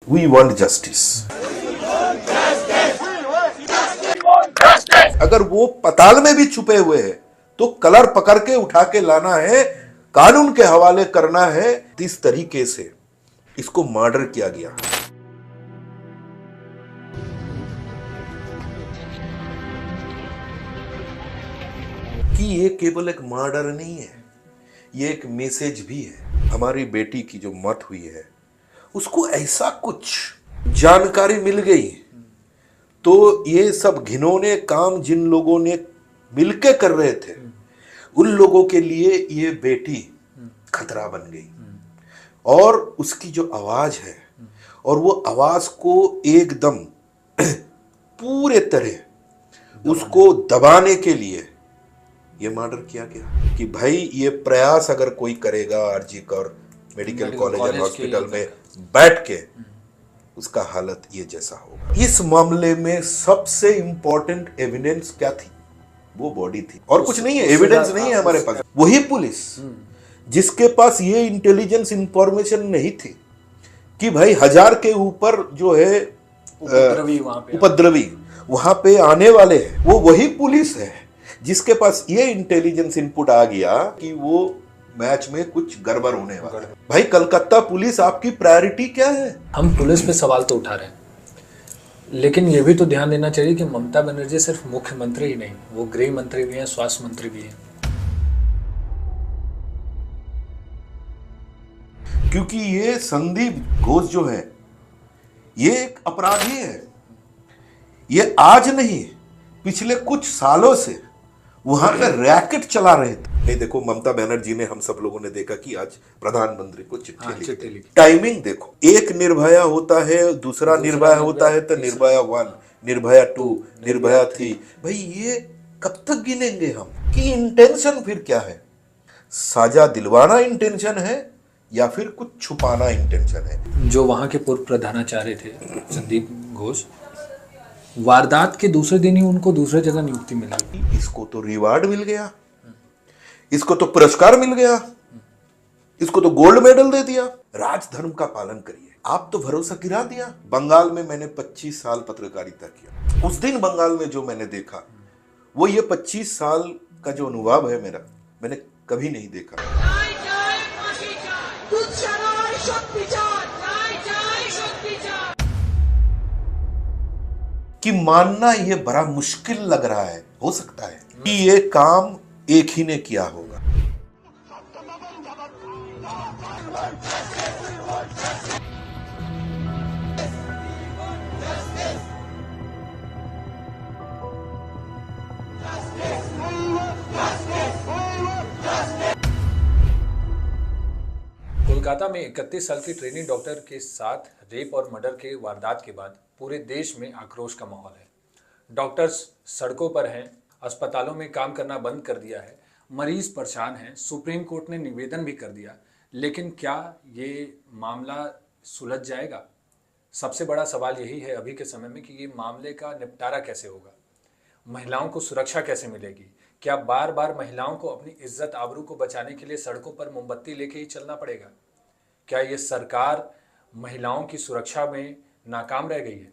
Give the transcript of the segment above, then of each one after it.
We want justice. अगर वो पताल में भी छुपे हुए हैं तो कलर पकड़ के उठा के लाना है, कानून के हवाले करना है। इस तरीके से इसको मर्डर किया गया। कि ये केवल एक मर्डर नहीं है, ये एक मैसेज भी है। हमारी बेटी की जो मौत हुई है उसको ऐसा कुछ जानकारी मिल गई तो ये सब घिनौने काम जिन लोगों ने मिलके कर रहे थे उन लोगों के लिए ये बेटी खतरा बन गई। और उसकी जो आवाज है और वो आवाज को एकदम पूरे तरह उसको दबाने के लिए ये मर्डर किया गया। कि भाई ये प्रयास अगर कोई करेगा RG Kar medical college and hospital में बैठ के, उसका हालत ये जैसा होगा। इस मामले में सबसे इंपॉर्टेंट एविडेंस क्या थी? वो बॉडी थी और कुछ नहीं है, एविडेंस नहीं है हमारे पास। वही पुलिस जिसके पास ये इंटेलिजेंस इंफॉर्मेशन नहीं थी कि भाई 1000 के ऊपर जो है उपद्रवी वहां पे आने वाले हैं, वो वही पुलिस है जिसके पास ये इंटेलिजेंस इनपुट आ गया कि वो मैच में कुछ गड़बड़ होने वाला है। भाई कलकत्ता पुलिस आपकी प्रायोरिटी क्या है? हम पुलिस पे सवाल तो उठा रहे हैं, लेकिन ये भी तो ध्यान देना चाहिए कि ममता बनर्जी सिर्फ मुख्यमंत्री ही नहीं, वो गृह मंत्री भी हैं, स्वास्थ्य मंत्री भी हैं। क्योंकि ये संदीप घोष जो है ये एक अपराधी है। ये आज नहीं, पिछले कुछ सालों से वहां पे रैकेट चला रहे थे। नहीं देखो, ममता बनर्जी ने, हम सब लोगों ने देखा कि आज प्रधानमंत्री को चिट्ठी लिखी। टाइमिंग देखो, एक निर्भया होता है, दूसरा निर्भया होता है, तो निर्भया 1, निर्भया 2, निर्भया 3। भाई ये कब तक गिनेंगे हम कि इंटेंशन फिर क्या है? साजा दिलवाना इंटेंशन है या फिर कुछ छुपाना इंटेंशन है? जो वहां के पूर्व प्रधानाचार्य थे संदीप घोष, वारदात के दूसरे दिन ही उनको दूसरे जगह नियुक्ति मिली। इसको तो रिवार्ड मिल गया, इसको तो पुरस्कार मिल गया, इसको तो गोल्ड मेडल दे दिया। राजधर्म का पालन करिए। आप तो भरोसा गिरा दिया। बंगाल में मैंने 25 साल पत्रकारिता किया। उस दिन बंगाल में जो मैंने देखा वो ये 25 साल का जो अनुभव है मेरा, मैंने कभी नहीं देखा। कि मानना ये बड़ा मुश्किल लग रहा है, हो सकता है कि ये काम एक ही ने किया होगा। कोलकाता में 31 साल की ट्रेनी डॉक्टर के साथ रेप और मर्डर के वारदात के बाद पूरे देश में आक्रोश का माहौल है। डॉक्टर्स सड़कों पर हैं, अस्पतालों में काम करना बंद कर दिया है, मरीज परेशान हैं। सुप्रीम कोर्ट ने निवेदन भी कर दिया, लेकिन क्या ये मामला सुलझ जाएगा? सबसे बड़ा सवाल यही है अभी के समय में कि ये मामले का निपटारा कैसे होगा, महिलाओं को सुरक्षा कैसे मिलेगी? क्या बार बार महिलाओं को अपनी इज्जत आबरू को बचाने के लिए सड़कों पर मोमबत्ती लेके ही चलना पड़ेगा? क्या ये सरकार महिलाओं की सुरक्षा में नाकाम रह गई है?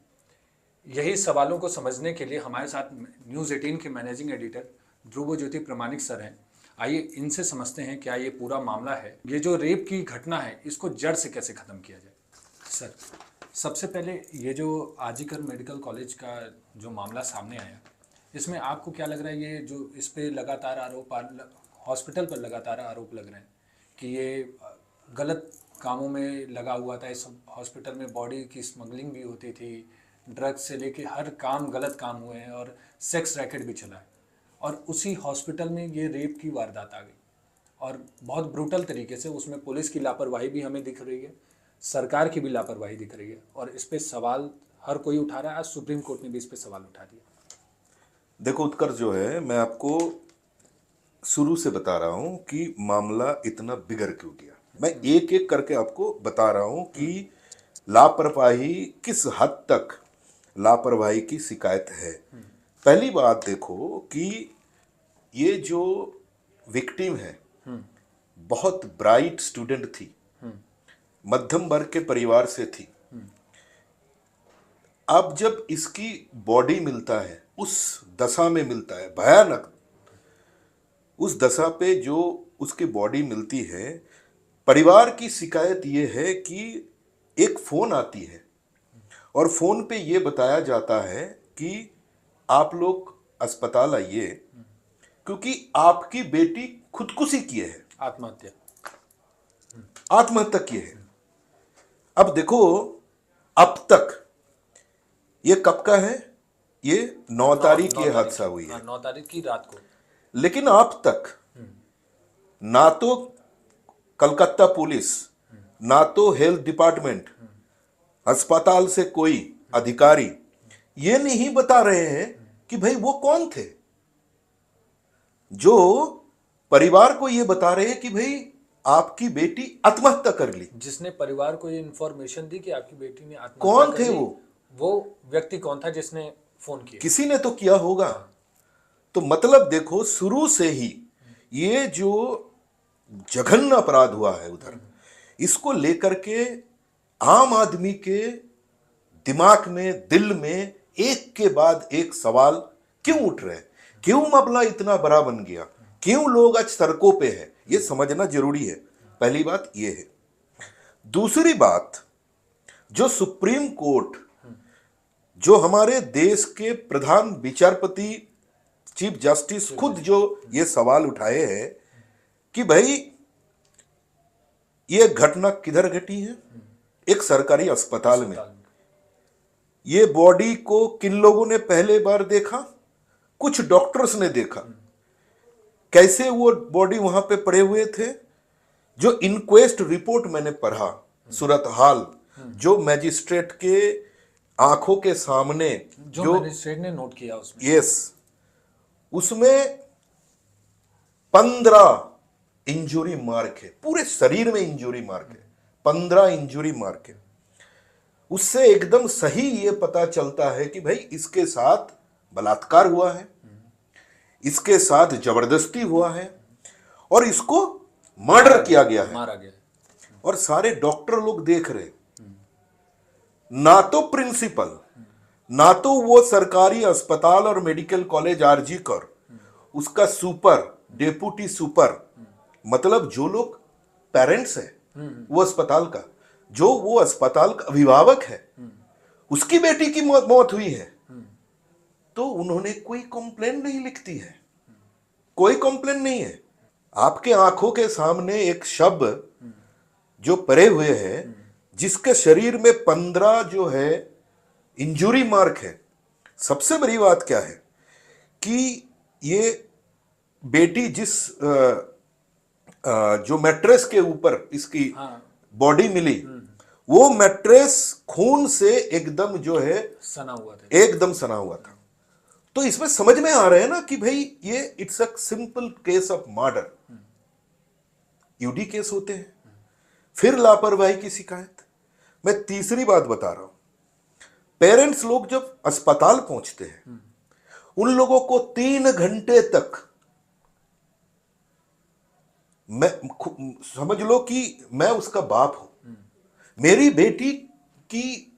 यही सवालों को समझने के लिए हमारे साथ न्यूज़ 18 के मैनेजिंग एडिटर ध्रुव ज्योति प्रमाणिक सर हैं। आइए इनसे समझते हैं क्या ये पूरा मामला है, ये जो रेप की घटना है इसको जड़ से कैसे ख़त्म किया जाए। सर, सबसे पहले ये जो आरजी कर मेडिकल कॉलेज का जो मामला सामने आया, इसमें आपको क्या लग रहा है? ये जो इस पर लगातार आरोप, हॉस्पिटल पर लगातार आरोप लग रहे हैं कि ये गलत कामों में लगा हुआ था। इस हॉस्पिटल में बॉडी की स्मगलिंग भी होती थी, ड्रग्स से लेके हर काम, गलत काम हुए हैं और सेक्स रैकेट भी चला है। और उसी हॉस्पिटल में ये रेप की वारदात आ गई और बहुत ब्रूटल तरीके से। उसमें पुलिस की लापरवाही भी हमें दिख रही है, सरकार की भी लापरवाही दिख रही है और इस पर सवाल हर कोई उठा रहा है। आज सुप्रीम कोर्ट ने भी इस पर सवाल उठा दिया। देखो उत्कर्ष जो है, मैं आपको शुरू से बता रहा हूं कि मामला इतना बिगड़ क्यों गया। मैं एक एक करके आपको बता रहा हूं कि लापरवाही किस हद तक लापरवाही की शिकायत है। पहली बात देखो कि ये जो विक्टिम है बहुत ब्राइट स्टूडेंट थी, मध्यम वर्ग के परिवार से थी, अब जब इसकी बॉडी मिलता है, उस दशा में मिलता है, भयानक उस दशा पे जो उसकी बॉडी मिलती है, परिवार की शिकायत ये है कि एक फोन आती है और फोन पे ये बताया जाता है कि आप लोग अस्पताल आइए क्योंकि आपकी बेटी खुदकुशी किए है, आत्महत्या की है। अब देखो, अब तक ये कब का है? ये 9 तारीख ये हादसा हुई है, 9 तारीख की रात को। लेकिन अब तक ना तो कलकत्ता पुलिस, ना तो हेल्थ डिपार्टमेंट, अस्पताल से कोई अधिकारी ये नहीं बता रहे हैं कि भाई वो कौन थे। जो परिवार को ये बता रहे हैं कि भाई आपकी बेटी आत्महत्या कर ली। जिसने परिवार को ये इंफॉर्मेशन दी कि आपकी बेटी ने आत्महत्या कौन कर थे ली, वो व्यक्ति कौन था जिसने फोन किया? किसी ने तो किया होगा। तो मतलब देखो, शुरू से ही ये जो जघन्य अपराध हुआ है उधर, इसको लेकर के आम आदमी के दिमाग में, दिल में एक के बाद एक सवाल क्यों उठ रहे हैं? क्यों मामला इतना बड़ा बन गया? क्यों लोग आज सड़कों पे है? ये समझना जरूरी है। पहली बात ये है। दूसरी बात, जो सुप्रीम कोर्ट, जो हमारे देश के प्रधान विचारपति चीफ जस्टिस खुद जो ये सवाल उठाए हैं कि भाई ये घटना किधर घटी है? एक सरकारी अस्पताल में। ये बॉडी को किन लोगों ने पहले बार देखा? कुछ डॉक्टर्स ने देखा। कैसे वो बॉडी वहां पे पड़े हुए थे? जो इंक्वेस्ट रिपोर्ट मैंने पढ़ा, सूरत हाल जो मैजिस्ट्रेट के आंखों के सामने जो मैजिस्ट्रेट ने नोट किया उसमें, यस, उसमें 15 इंजुरी मार्क है, पूरे शरीर में इंजुरी मार्क है, 15 इंजुरी मार्क है। उससे एकदम सही ये पता चलता है कि भाई इसके साथ बलात्कार हुआ है, इसके साथ जबरदस्ती हुआ है और इसको मर्डर किया गया है, मारा गया। और सारे डॉक्टर लोग देख रहे। ना तो प्रिंसिपल, ना तो वो सरकारी अस्पताल और मेडिकल कॉलेज आरजी कर, उसका सुपर, डेप्यूटी सुपर, मतलब जो लोग पेरेंट्स है वो अस्पताल का, जो वो अस्पताल का अभिभावक है, उसकी बेटी की मौत हुई है, तो उन्होंने कोई कंप्लेन नहीं लिखती है, कोई कंप्लेन नहीं है। आपके आंखों के सामने एक शव जो पड़े हुए हैं, जिसके शरीर में 15 जो है इंजुरी मार्क है। सबसे बड़ी बात क्या है कि ये बेटी जिस जो मैट्रेस के ऊपर इसकी बॉडी मिली, वो मैट्रेस खून से एकदम जो है सना हुआ था, एकदम सना हुआ था। तो इसमें समझ में आ रहा है ना कि भाई ये it's a simple case of murder. UD case होते हैं, फिर लापरवाही की शिकायत। मैं तीसरी बात बता रहा हूं, पेरेंट्स लोग जब अस्पताल पहुंचते हैं, उन लोगों को 3 घंटे तक, मैं समझ लो कि मैं उसका बाप हूं, मेरी बेटी की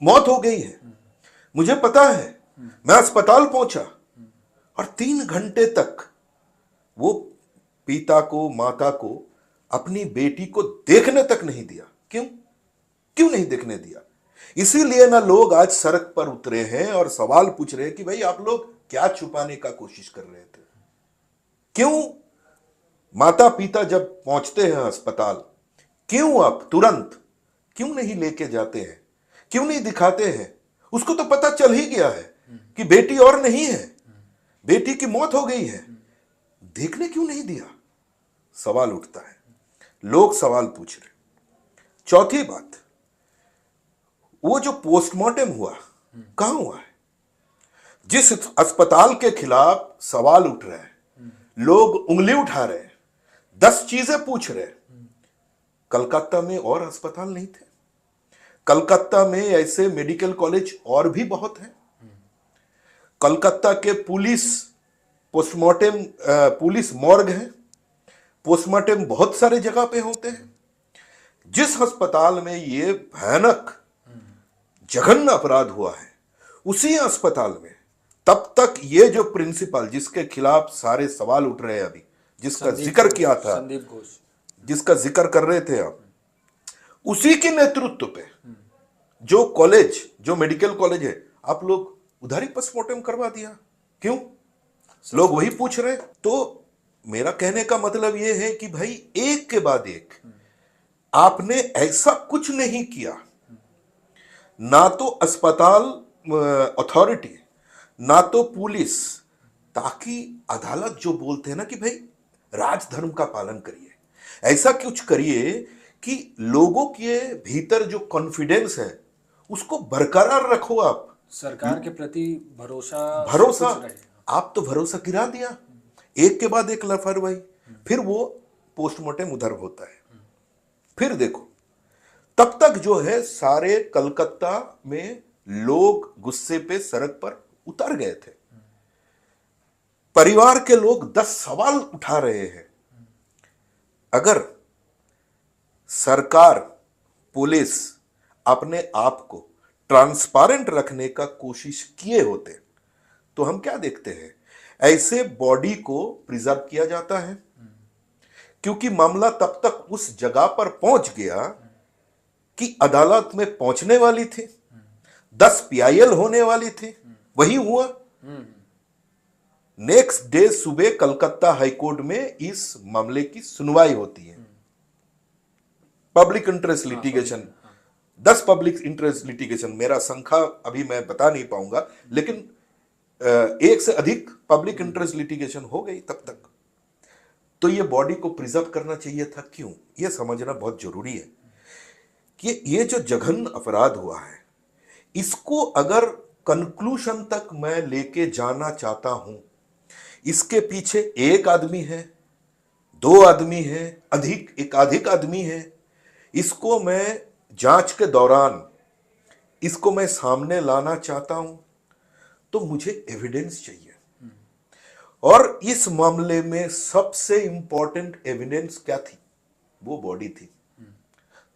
मौत हो गई है, मुझे पता है, मैं अस्पताल पहुंचा और 3 घंटे तक वो पिता को, माता को, अपनी बेटी को देखने तक नहीं दिया। क्यों नहीं देखने दिया? इसीलिए ना लोग आज सड़क पर उतरे हैं और सवाल पूछ रहे हैं कि भाई आप लोग क्या छुपाने का कोशिश कर रहे थे? क्यों माता पिता जब पहुंचते हैं अस्पताल, क्यों आप तुरंत क्यों नहीं लेके जाते हैं? क्यों नहीं दिखाते हैं? उसको तो पता चल ही गया है कि बेटी और नहीं है, बेटी की मौत हो गई है, देखने क्यों नहीं दिया? सवाल उठता है, लोग सवाल पूछ रहे। चौथी बात, वो जो पोस्टमार्टम हुआ, कहां हुआ है? जिस अस्पताल के खिलाफ सवाल उठ रहे हैं, लोग उंगली उठा रहे हैं, 10 चीजें पूछ रहे हैं, कलकत्ता में और अस्पताल नहीं थे? कलकत्ता में ऐसे मेडिकल कॉलेज और भी बहुत हैं। कलकत्ता के पुलिस मॉर्ग है, पोस्टमार्टम बहुत सारे जगह पे होते हैं। जिस अस्पताल में ये भयानक जघन्य अपराध हुआ है उसी अस्पताल में, तब तक ये जो प्रिंसिपल जिसके खिलाफ सारे सवाल उठ रहे हैं अभी, जिसका जिक्र किया था, संदीप घोष, जिसका जिक्र कर रहे थे आप, उसी के नेतृत्व पे जो कॉलेज, जो मेडिकल कॉलेज है, आप लोग उधर ही पोस्टमार्टम करवा दिया। क्यों? लोग वही पूछ रहे। तो मेरा कहने का मतलब यह है कि भाई एक के बाद एक आपने ऐसा कुछ नहीं किया, ना तो अस्पताल अथॉरिटी, ना तो पुलिस, ताकि अदालत जो बोलते हैं ना कि भाई राजधर्म का पालन करिए, ऐसा कुछ करिए कि लोगों के भीतर जो कॉन्फिडेंस है उसको बरकरार रखो। आप सरकार के प्रति भरोसा आप तो भरोसा गिरा दिया, एक के बाद एक लापरवाही, फिर वो पोस्टमार्टम उधर होता है। फिर देखो, तब तक जो है सारे कलकत्ता में लोग गुस्से पे सड़क पर उतर गए थे। परिवार के लोग 10 सवाल उठा रहे हैं। अगर सरकार, पुलिस अपने आप को ट्रांसपेरेंट रखने का कोशिश किए होते तो हम क्या देखते हैं, ऐसे बॉडी को प्रिजर्व किया जाता है, क्योंकि मामला तब तक उस जगह पर पहुंच गया कि अदालत में पहुंचने वाली थी, 10 पीआईएल होने वाली थी। वही हुआ। नेक्स्ट डे सुबह कलकत्ता हाईकोर्ट में इस मामले की सुनवाई होती है। Public interest litigation, 10 public interest litigation, मेरा संख्या अभी मैं बता नहीं पाऊंगा, लेकिन एक से अधिक पब्लिक इंटरेस्ट लिटिगेशन हो गई तब तक। तो ये बॉडी को प्रिजर्व करना चाहिए था। क्यों? ये समझना बहुत जरूरी है कि ये जो जघन्य अपराध हुआ है, इसको अगर कंक्लूजन तक मैं लेके जाना चाहता हूं, इसके पीछे एक आदमी है, 2 आदमी है, एकाधिक आदमी है, इसको मैं जांच के दौरान इसको मैं सामने लाना चाहता हूं, तो मुझे एविडेंस चाहिए। और इस मामले में सबसे इंपॉर्टेंट एविडेंस क्या थी? वो बॉडी थी।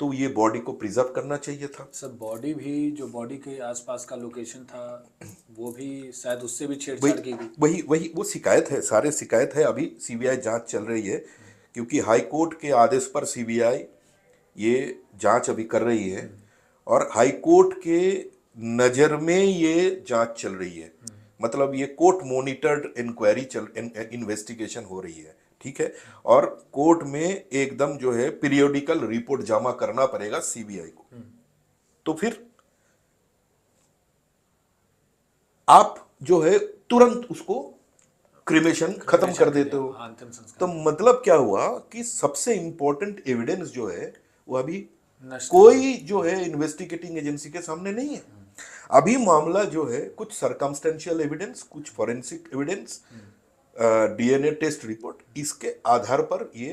तो ये बॉडी को प्रिजर्व करना चाहिए था। सर, बॉडी भी, जो बॉडी के आसपास का लोकेशन था, वो भी शायद उससे भी छेड़छाड़ की गई। वही वो शिकायत है, सारे शिकायत है। अभी सीबीआई जांच चल रही है, क्योंकि हाई कोर्ट के आदेश पर सीबीआई ये जांच अभी कर रही है, और हाई कोर्ट के नजर में ये जांच चल रही है। मतलब ये कोर्ट मॉनिटर्ड इंक्वायरी इन्वेस्टिगेशन हो रही है, ठीक है। और कोर्ट में एकदम जो है पीरियोडिकल रिपोर्ट जमा करना पड़ेगा सीबीआई को। तो फिर आप जो है तुरंत उसको क्रिमेशन खत्म कर देते हो। तो मतलब क्या हुआ कि सबसे इंपॉर्टेंट एविडेंस जो है वो अभी कोई जो है इन्वेस्टिगेटिंग एजेंसी के सामने नहीं है। अभी मामला जो है कुछ सर्कमस्टेंशियल एविडेंस, कुछ forensic evidence, DNA test report, इसके आधार पर ये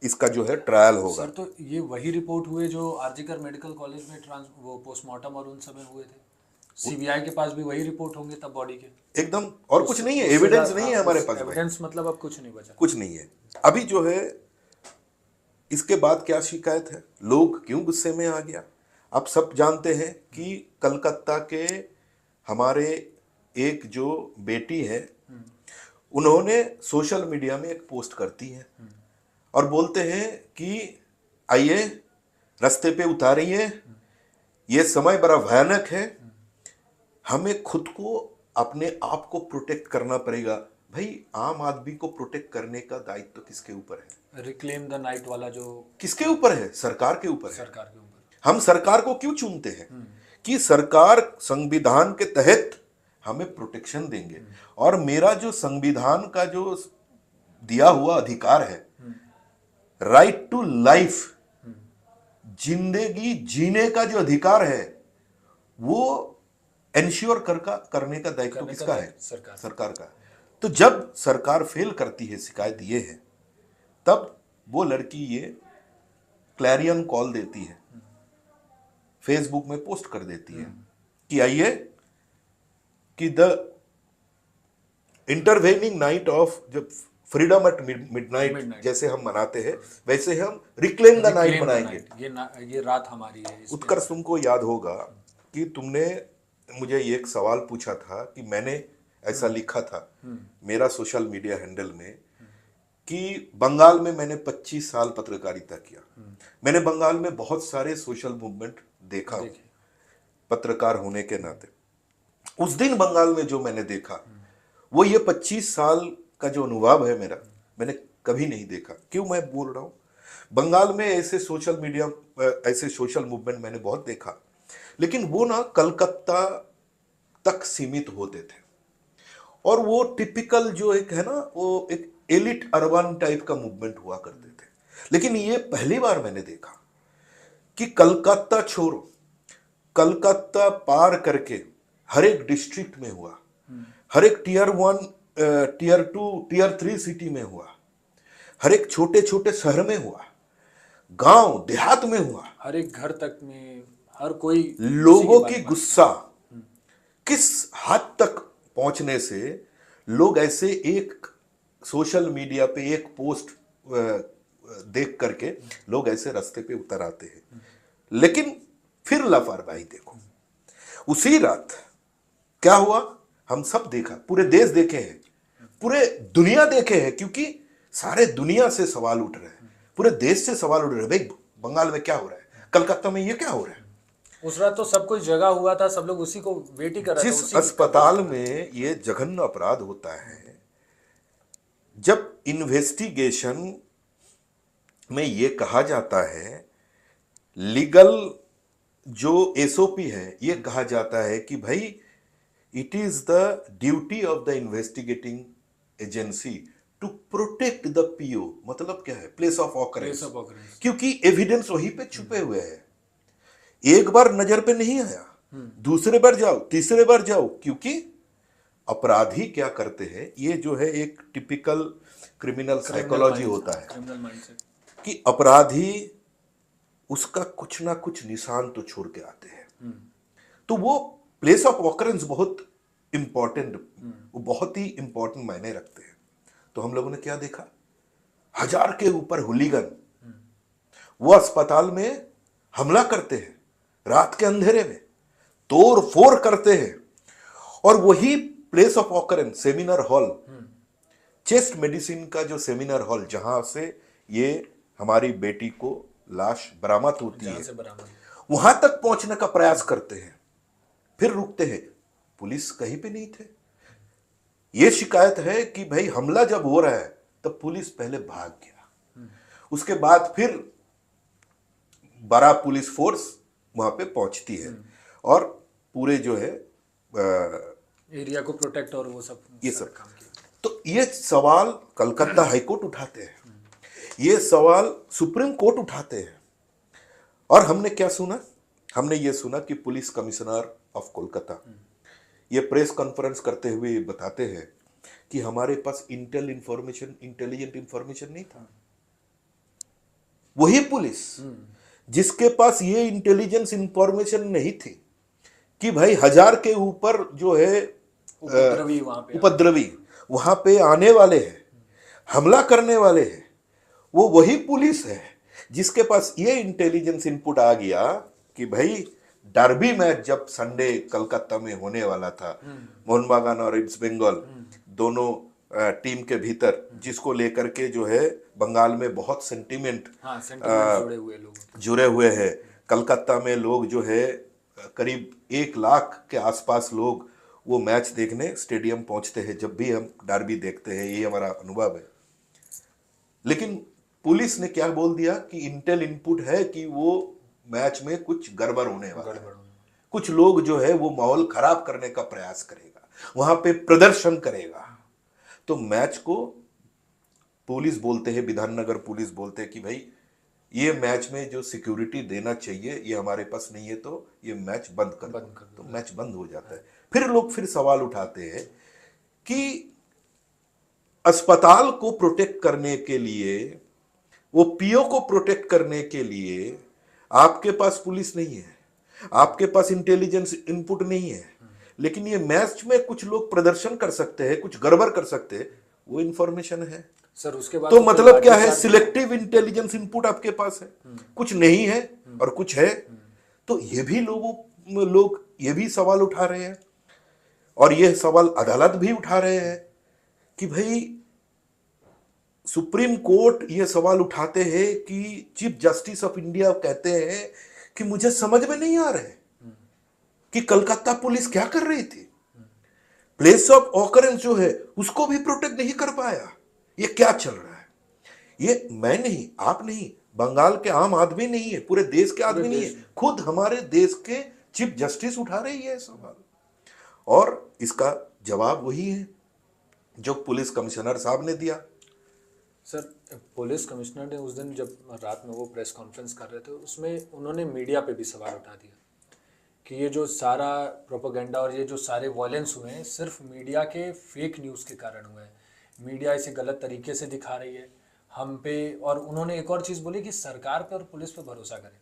इसका जो है ट्रायल होगा। सर, तो ये वही रिपोर्ट हुए जो आरजीकर मेडिकल कॉलेज में वो पोस्टमार्टम और उन समय हुए थे। सीबीआई के पास भी वही रिपोर्ट होंगे तब बॉडी के। एकदम, और कुछ नहीं है, एविडेंस नहीं है हमारे पास। एविडेंस मतलब अब कुछ नहीं बचा, कुछ नहीं है। अभी जो है इसके बाद क्या शिकायत है, लोग क्यों गुस्से में आ गया? आप सब जानते हैं कि कलकत्ता के हमारे एक जो बेटी है, उन्होंने सोशल मीडिया में एक पोस्ट करती है और बोलते हैं कि आइए रास्ते पे उतारिए, ये समय बड़ा भयानक है, हमें खुद को, अपने आप को प्रोटेक्ट करना पड़ेगा। भाई, आम आदमी को प्रोटेक्ट करने का दायित्व तो किसके ऊपर है? रिक्लेम द नाइट वाला जो किसके ऊपर है? सरकार के ऊपर है। सरकार के ऊपर। हम सरकार को क्यों चुनते हैं? कि सरकार संविधान के तहत हमें प्रोटेक्शन देंगे, और मेरा जो संविधान का जो दिया हुआ अधिकार है, राइट टू लाइफ, जिंदगी जीने का जो अधिकार है, वो एंश्योर करने का दायित्व किसका है? सरकार का। तो जब सरकार फेल करती है, शिकायत ये है, तब वो लड़की ये क्लैरियन कॉल देती है, फेसबुक में पोस्ट कर देती है कि आइए कि द इंटरवेनिंग नाइट ऑफ, जब फ्रीडम एट मिडनाइट Midnight। जैसे हम मनाते हैं, वैसे हम reclaim the night Reclaim the मनाएंगे। night। ये रात हमारी है इस पे। उत्कर्ष, तुमको याद होगा कि तुमने मुझे एक सवाल पूछा था कि मैंने ऐसा लिखा था मेरा सोशल मीडिया हैंडल में कि बंगाल में मैंने 25 साल पत्रकारिता किया, मैंने बंगाल में बहुत सारे सोशल मूवमेंट देखा पत्रकार होने के नाते। उस दिन बंगाल में जो मैंने देखा वो ये 25 साल का जो अनुभव है मेरा, मैंने कभी नहीं देखा। क्यों मैं बोल रहा हूँ, बंगाल में ऐसे सोशल मीडिया, ऐसे सोशल मूवमेंट मैंने बहुत देखा, लेकिन वो ना कलकत्ता तक सीमित होते थे और वो टिपिकल जो एक है ना, वो एक एलिट अर्बन टाइप का मूवमेंट हुआ करते थे। लेकिन ये पहली बार मैंने देखा कि कलकत्ता छोड़ो, कलकत्ता पार करके हर एक डिस्ट्रिक्ट में हुआ, हर एक टीयर 1, टीयर 2, टीयर 3 सिटी में हुआ, हर एक छोटे छोटे शहर में हुआ, गांव देहात में हुआ। हर एक घर तक में हर कोई लोगों की गुस्सा किस हद तक पहुंचने से लोग ऐसे एक सोशल मीडिया पे एक पोस्ट देख करके लोग ऐसे रास्ते पे उतर आते हैं। लेकिन फिर लापरवाही देखो, उसी रात क्या हुआ हम सब देखा, पूरे देश देखे हैं, पूरे दुनिया देखे हैं, क्योंकि सारे दुनिया से सवाल उठ रहे हैं, पूरे देश से सवाल उठ रहे हैं, भाई बंगाल में क्या हो रहा है, कलकत्ता में ये क्या हो रहा है। उस रात तो सब कुछ जगा हुआ था, सब लोग उसी को वेट ही कर रहे थे। जिस अस्पताल में ये जघन्य अपराध होता है, जब इन्वेस्टिगेशन में ये कहा जाता है, लीगल जो एसओपी है, ये कहा जाता है कि भाई it is the duty of the investigating agency to protect the PO. मतलब क्या है, प्लेस ऑफ ऑकरेंस, क्योंकि एविडेंस वहीं पे छुपे हुए हैं। एक बार नजर पे नहीं आया, दूसरे बार जाओ, तीसरे बार जाओ, क्योंकि अपराधी क्या करते हैं, ये जो है एक टिपिकल क्रिमिनल साइकोलॉजी होता है क्रिमिनल माइंडसेट कि अपराधी उसका कुछ ना कुछ निशान तो छोड़ के आते हैं। तो वो प्लेस ऑफ ऑकरेंस बहुत इंपॉर्टेंट, वो बहुत ही इंपॉर्टेंट मायने रखते हैं। तो हम लोगों ने क्या देखा, 1000 के ऊपर हुलीगन वो अस्पताल में हमला करते हैं, रात के अंधेरे में तोड़ फोड़ करते हैं, और वही place of occurrence seminar hall, chest medicine का जो सेमिनार हॉल जहां से ये हमारी बेटी को लाश बरामद होती है, वहां तक पहुंचने का प्रयास करते हैं, फिर रुकते हैं। पुलिस कहीं पे नहीं थे। ये शिकायत है कि भाई हमला जब हो रहा है तब पुलिस पहले भाग गया, उसके बाद फिर बड़ा पुलिस फोर्स वहां पे पहुंचती है और पूरे जो है एरिया को प्रोटेक्ट और वो सब ये सब काम किया। तो ये सवाल कलकत्ता हाईकोर्ट उठाते हैं, ये सवाल सुप्रीम कोर्ट उठाते हैं, और हमने क्या सुना, हमने ये सुना कि पुलिस कमिश्नर ऑफ कोलकाता ये प्रेस कॉन्फ्रेंस करते हुए बताते हैं कि हमारे पास इंटेलिजेंट इंफॉर्मेशन नहीं था। वही पुलिस जिसके पास ये इंटेलिजेंस इंफॉर्मेशन नहीं थी कि भाई 1000 के ऊपर जो है उपद्रवी वहां पे आने वाले हैं, हमला करने वाले हैं, वो वही पुलिस है जिसके पास ये इंटेलिजेंस इनपुट आ गया कि भाई डर्बी मैच जब संडे कलकत्ता में होने वाला था, मोहन बागान और ईस्ट बंगाल दोनों टीम के भीतर, जिसको लेकर के जो है बंगाल में बहुत सेंटिमेंट जुड़े हुए हैं। कलकत्ता में लोग जो है करीब 1 लाख के आसपास लोग वो मैच देखने स्टेडियम पहुंचते हैं जब भी हम डर्बी देखते हैं, ये हमारा अनुभव है। लेकिन पुलिस ने क्या बोल दिया कि इंटेल इनपुट है कि वो मैच में कुछ गड़बड़ होने वाला है, कुछ लोग जो है वो माहौल खराब करने का प्रयास करेगा, वहां पे प्रदर्शन करेगा। तो मैच को पुलिस बोलते हैं, विधाननगर पुलिस बोलते हैं कि भाई ये मैच में जो सिक्योरिटी देना चाहिए ये हमारे पास नहीं है, तो ये मैच बंद कर दो। तो मैच बंद हो जाता है। फिर लोग फिर सवाल उठाते हैं कि अस्पताल को प्रोटेक्ट करने के लिए, वो पीओ को प्रोटेक्ट करने के लिए आपके पास पुलिस नहीं है, आपके पास इंटेलिजेंस इनपुट नहीं है, लेकिन ये मैच में कुछ लोग प्रदर्शन कर सकते हैं, कुछ गड़बड़ कर सकते हैं, वो इंफॉर्मेशन है। सर उसके बाद तो कोई मतलब क्या है, लाठीचार्ज- सिलेक्टिव इंटेलिजेंस इनपुट आपके पास है, कुछ नहीं है और कुछ है। तो ये भी लोग ये भी सवाल उठा रहे हैं और ये सवाल अदालत भी उठा रहे हैं कि भाई सुप्रीम कोर्ट ये सवाल उठाते हैं कि चीफ जस्टिस ऑफ इंडिया कहते हैं कि मुझे समझ में नहीं आ रहा है कि कलकत्ता पुलिस क्या कर रही थी, प्लेस ऑफ ऑकरेंस जो है उसको भी प्रोटेक्ट नहीं कर पाया। ये क्या चल रहा है? ये मैं नहीं, आप नहीं, बंगाल के आम आदमी नहीं है, पूरे देश के आदमी नहीं है, खुद हमारे देश के चीफ जस्टिस उठा रही है सवाल। और इसका जवाब वही है जो पुलिस कमिश्नर साहब ने दिया। सर पुलिस कमिश्नर ने उस दिन जब रात में वो प्रेस कॉन्फ्रेंस कर रहे थे उसमें उन्होंने मीडिया पे भी सवाल उठा दिया कि ये जो सारा प्रोपेगेंडा और ये जो सारे वॉयलेंस हुए हैं सिर्फ मीडिया के फेक न्यूज़ के कारण हुए हैं। मीडिया इसे गलत तरीके से दिखा रही है हम पे। और उन्होंने एक और चीज़ बोली कि सरकार पे और पुलिस पे भरोसा करें।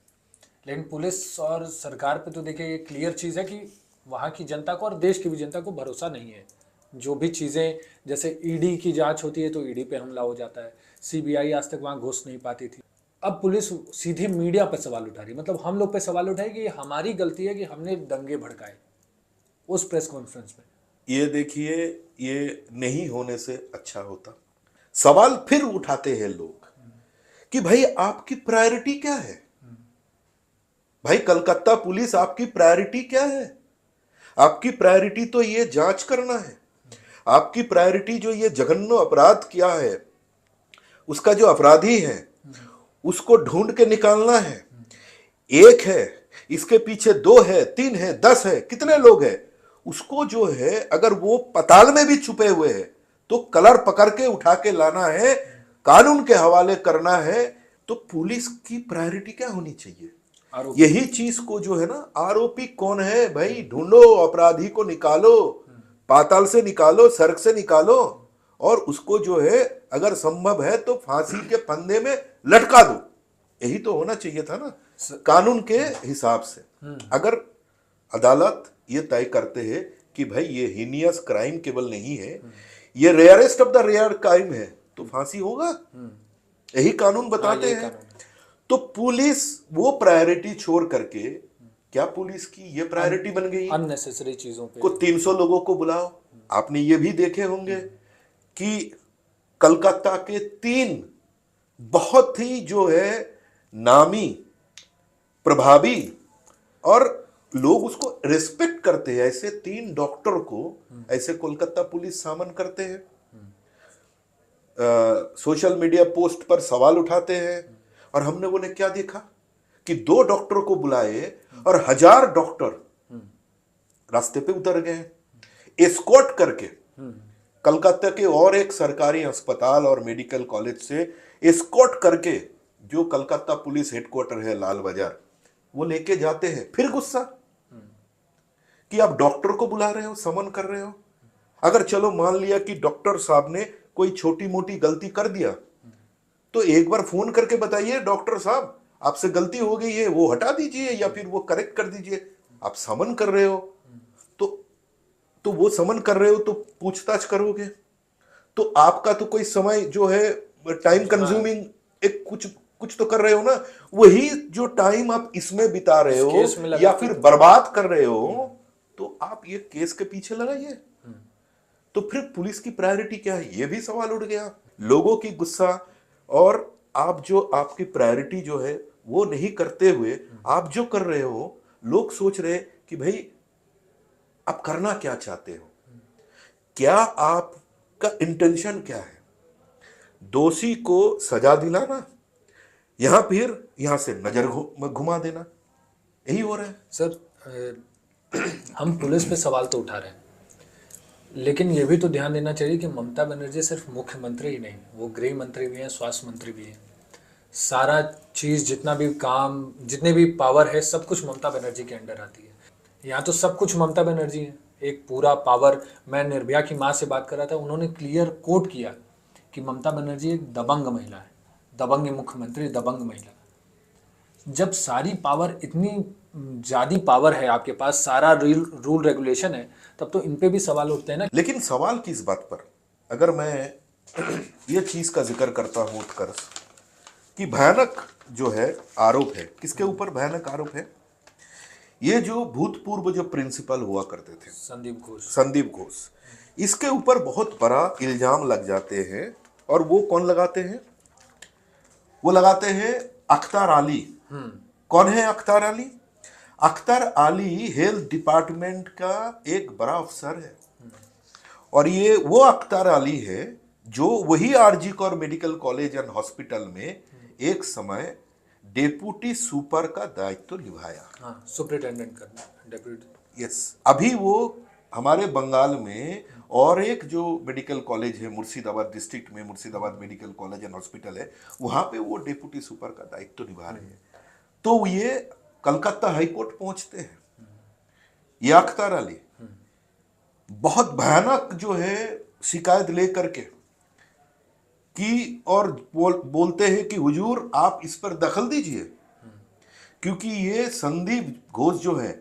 लेकिन पुलिस और सरकार पे तो देखिए ये क्लियर चीज़ है कि वहाँ की जनता को और देश की भी जनता को भरोसा नहीं है। जो भी चीज़ें जैसे ईडी की जांच होती है तो ईडी पे हमला हो जाता है, सीबीआई आज तक वहाँ घुस नहीं पाती थी। अब पुलिस सीधे मीडिया पर सवाल उठा रही है, मतलब हम लोग पे सवाल उठाए कि ये हमारी गलती है कि हमने दंगे भड़काए उस प्रेस कॉन्फ्रेंस में। ये देखिए, ये नहीं होने से अच्छा होता। सवाल फिर उठाते हैं लोग कि भाई आपकी प्रायोरिटी क्या है? भाई कलकत्ता पुलिस आपकी प्रायोरिटी क्या है? आपकी प्रायोरिटी तो ये जांच करना है। आपकी प्रायोरिटी जो ये जघन्य अपराध किया है उसका जो अपराधी है उसको ढूंढ के निकालना है। एक है, इसके पीछे 2 है, 3 है, 10 है, कितने लोग हैं, उसको जो है अगर वो पताल में भी छुपे हुए हैं तो कलर पकड़ के उठा के लाना है, कानून के हवाले करना है। तो पुलिस की प्रायोरिटी क्या होनी चाहिए? यही चीज को जो है ना, आरोपी कौन है भाई, ढूंढो, अपराधी को निकालो, पाताल से निकालो, सड़क से निकालो और उसको जो है अगर संभव है तो फांसी के फंदे में लटका दो। यही तो होना चाहिए था ना कानून के हिसाब से। अगर अदालत ये तय करते हैं कि भाई ये हीनियस क्राइम केवल नहीं है, ये rarest of the rare crime है, तो फांसी होगा। यही कानून बताते हैं। तो पुलिस वो प्रायोरिटी छोड़ करके, क्या पुलिस की ये प्रायोरिटी बन गई अननेसेसरी चीजों पे को 300 लोगों को बुलाओ। आपने ये भी देखे होंगे कि कलकत्ता के 3 बहुत ही जो है नामी, प्रभावी और लोग उसको रिस्पेक्ट करते हैं, ऐसे 3 डॉक्टर को ऐसे कोलकाता पुलिस सामन करते हैं, सोशल मीडिया पोस्ट पर सवाल उठाते हैं। और हमने उन्हें क्या देखा कि 2 डॉक्टर को बुलाए और 1000 डॉक्टर रास्ते पे उतर गए एस्कॉर्ट करके। कलकत्ता के और एक सरकारी अस्पताल और मेडिकल कॉलेज से एस्कॉर्ट करके जो कलकत्ता पुलिस हेडक्वार्टर है लाल बाजार, वो लेके जाते हैं। फिर गुस्सा कि आप डॉक्टर को बुला रहे हो, समन कर रहे हो। अगर चलो मान लिया कि डॉक्टर साहब ने कोई छोटी मोटी गलती कर दिया तो एक बार फोन करके बताइए, डॉक्टर साहब आपसे गलती हो गई है, वो हटा दीजिए या फिर वो करेक्ट कर दीजिए। आप समन कर रहे हो तो वो समन कर रहे हो तो पूछताछ करोगे, तो आपका तो कोई समय जो है टाइम कंज्यूमिंग एक कुछ तो कर रहे हो ना। वही जो टाइम आप इसमें बिता रहे हो या फिर बर्बाद कर रहे हो, तो आप ये केस के पीछे लगाइए। तो फिर पुलिस की प्रायोरिटी क्या है, ये भी सवाल उठ गया। लोगों की गुस्सा और आप जो आपकी प्रायोरिटी जो है वो नहीं करते हुए आप जो कर रहे हो, लोग सोच रहे कि भाई आप करना क्या चाहते हो, क्या आपका इंटेंशन क्या है? दोषी को सजा दिलाना या फिर यहां से नजर घुमा देना, यही हो रहा है। सर हम पुलिस पे सवाल तो उठा रहे हैं, लेकिन ये भी तो ध्यान देना चाहिए कि ममता बनर्जी सिर्फ मुख्यमंत्री ही नहीं, वो गृह मंत्री भी हैं, स्वास्थ्य मंत्री भी हैं। सारा चीज़ जितना भी काम, जितने भी पावर है, सब कुछ ममता बनर्जी के अंडर आती है। यहाँ तो सब कुछ ममता बनर्जी है, एक पूरा पावर। मैं निर्भया की माँ से बात कर रहा था, उन्होंने क्लियर कोट किया कि ममता बनर्जी एक दबंग महिला है, दबंग मुख्यमंत्री, दबंग महिला। जब सारी पावर, इतनी ज़्यादा पावर है आपके पास, सारा रूल रेगुलेशन है, तब तो इन पे भी सवाल उठते हैं ना। लेकिन सवाल किस बात पर? अगर मैं ये चीज का जिक्र करता हूं उत्कर्ष कि भयानक जो है आरोप है। किसके ऊपर भयानक आरोप है? ये जो भूतपूर्व जो प्रिंसिपल हुआ करते थे संदीप घोष, इसके ऊपर बहुत बड़ा इल्जाम लग जाते हैं। और वो कौन लगाते हैं? वो लगाते हैं अख्तर अली। कौन है अख्तर अली? अख्तर अली हेल्थ डिपार्टमेंट का एक बड़ा अफसर है। और ये वो अख्तर अली है जो वही RG Kar medical college and hospital में एक समय डेप्यूटी सुपर का दायित्व निभाया। सुपरिटेंडेंट करना, डेप्यूटी। यस, अभी वो हमारे बंगाल में और एक जो मेडिकल कॉलेज है मुर्शिदाबाद डिस्ट्रिक्ट में, Murshidabad medical college and hospital है, वहां पे वो डेप्यूटी सुपर का दायित्व निभा रहे हैं। तो ये कलकत्ता हाईकोर्ट पहुंचते हैं। ये अख्तर अली बहुत भयानक जो है शिकायत लेकर के कि और बोलते हैं कि हुजूर आप इस पर दखल दीजिए, क्योंकि ये संदीप घोष जो है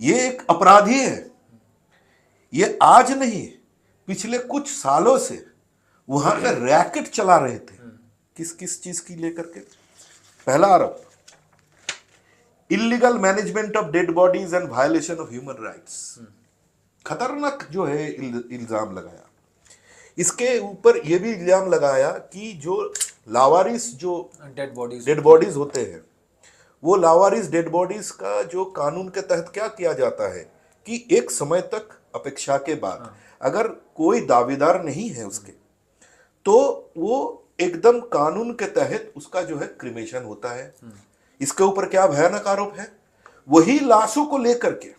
ये एक अपराधी है। ये आज नहीं, पिछले कुछ सालों से वहां पर रैकेट चला रहे थे। किस किस चीज की लेकर के? पहला आरोप illegal management of dead bodies and violation of human rights. खतरनाक जो है इल्जाम लगाया। इसके ऊपर यह भी इल्जाम लगाया कि जो लावारिस जो डेड बॉडीज होते हैं, वो लावारिस डेड बॉडीज का जो कानून के तहत क्या किया जाता है कि एक समय तक अपेक्षा के बाद अगर कोई दावेदार नहीं है उसके, तो वो एकदम कानून के तहत उसका जो है क्रिमेशन होता है। इसके ऊपर क्या भयानक आरोप है? वही लाशों को लेकर के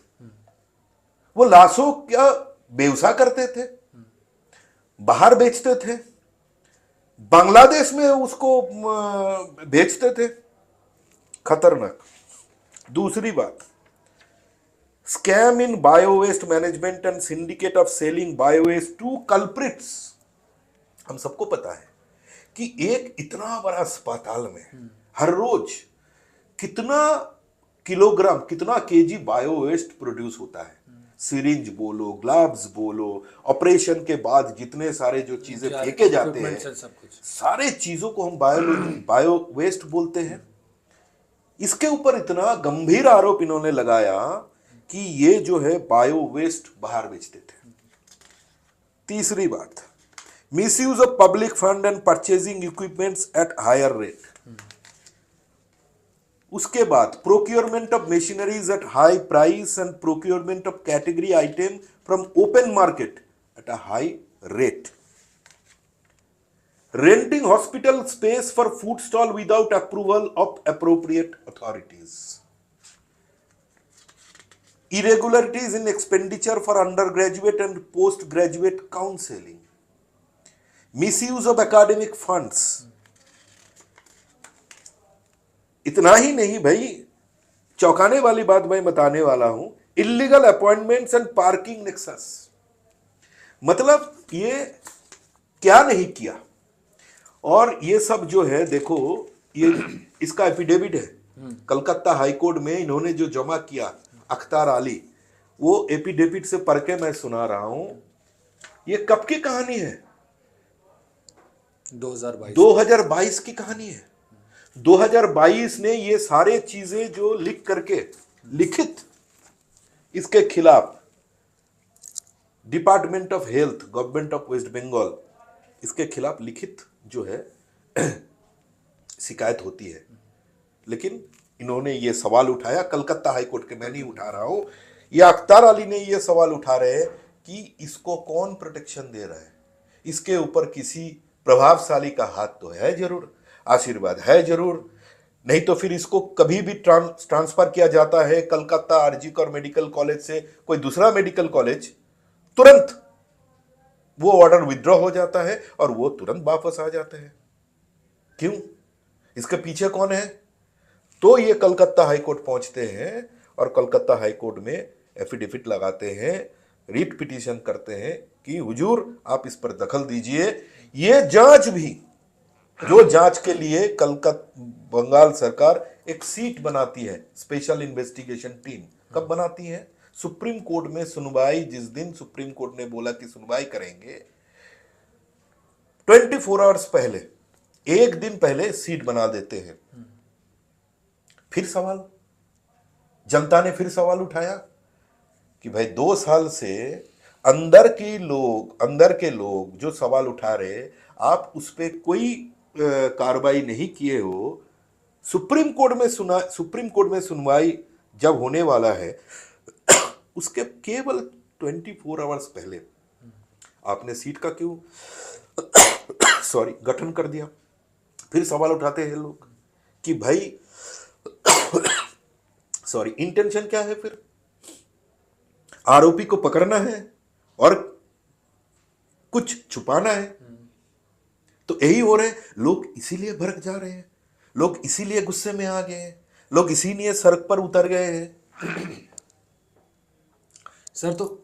वो लाशों क्या बेवसा करते थे, बाहर बेचते थे, बांग्लादेश में उसको बेचते थे। खतरनाक। दूसरी बात, scam in bio waste management and syndicate of selling bio waste to culprits. हम सबको पता है कि एक इतना बड़ा अस्पताल में हर रोज कितना किलोग्राम, कितना केजी बायो वेस्ट प्रोड्यूस होता है। सिरिंज बोलो, ग्लव्स बोलो, ऑपरेशन के बाद जितने सारे जो चीजें फेंके जाते हैं, सब कुछ, सारे चीजों को हम बायो वेस्ट बोलते हैं। इसके ऊपर इतना गंभीर आरोप इन्होंने लगाया कि ये जो है बायो वेस्ट बाहर बेचते थे। तीसरी बात, misuse of public fund and purchasing equipments at higher rate. उसके बाद procurement of machineries at high price and procurement of category item from open market at a high rate. Renting hospital space for food stall without approval of appropriate authorities. Irregularities in expenditure for undergraduate and postgraduate counseling. Misuse of academic funds. इतना ही नहीं भाई, चौंकाने वाली बात मैं बताने वाला हूं, illegal appointments and parking nexus. मतलब ये क्या नहीं किया। और ये सब जो है देखो, ये इसका एफिडेविट है कलकत्ता हाईकोर्ट में इन्होंने जो जमा किया अख्तर अली, वो एफिडेविट से पढ़ के मैं सुना रहा हूं। ये कब की कहानी है? 2022 की कहानी है। 2022 ने ये सारे चीजें जो लिख करके लिखित इसके खिलाफ department of health government of West Bengal, इसके खिलाफ लिखित जो है शिकायत होती है। लेकिन इन्होंने ये सवाल उठाया कलकत्ता हाईकोर्ट के, मैं नहीं उठा रहा हूं, ये अख्तर अली ने ये सवाल उठा रहे हैं कि इसको कौन प्रोटेक्शन दे रहा है। इसके ऊपर किसी प्रभावशाली का हाथ तो है जरूर, आशीर्वाद है जरूर, नहीं तो फिर इसको कभी भी ट्रांसफर किया जाता है Calcutta RG Kar medical college से कोई दूसरा मेडिकल कॉलेज, तुरंत वो ऑर्डर विथड्रॉ हो जाता है और वो तुरंत वापस आ जाते हैं। क्यों? इसके पीछे कौन है? तो ये कलकत्ता हाईकोर्ट पहुंचते हैं और कलकत्ता हाईकोर्ट में एफिडेविट लगाते हैं, रीट पिटीशन करते हैं कि हुजूर आप इस पर दखल दीजिए। ये जांच भी, जो जांच के लिए कलकत्ता बंगाल सरकार एक सीट बनाती है, स्पेशल इन्वेस्टिगेशन टीम, कब बनाती है? सुप्रीम कोर्ट में सुनवाई, जिस दिन सुप्रीम कोर्ट ने बोला कि सुनवाई करेंगे, 24 आवर्स पहले, एक दिन पहले सीट बना देते हैं। फिर सवाल, जनता ने फिर सवाल उठाया कि भाई 2 साल से अंदर के लोग जो सवाल उठा रहे, आप उस पर कोई कार्रवाई नहीं किए हो। सुप्रीम कोर्ट में सुनवाई जब होने वाला है, उसके केवल 24 आवर्स पहले आपने सीट का क्यों गठन कर दिया। फिर सवाल उठाते हैं लोग कि भाई इंटेंशन क्या है? फिर आरोपी को पकड़ना है और कुछ छुपाना है। तो यही हो रहा है, लोग इसीलिए भड़क जा रहे हैं, लोग इसीलिए गुस्से में आ गए हैं, लोग इसीलिए सड़क पर उतर गए हैं। सर, तो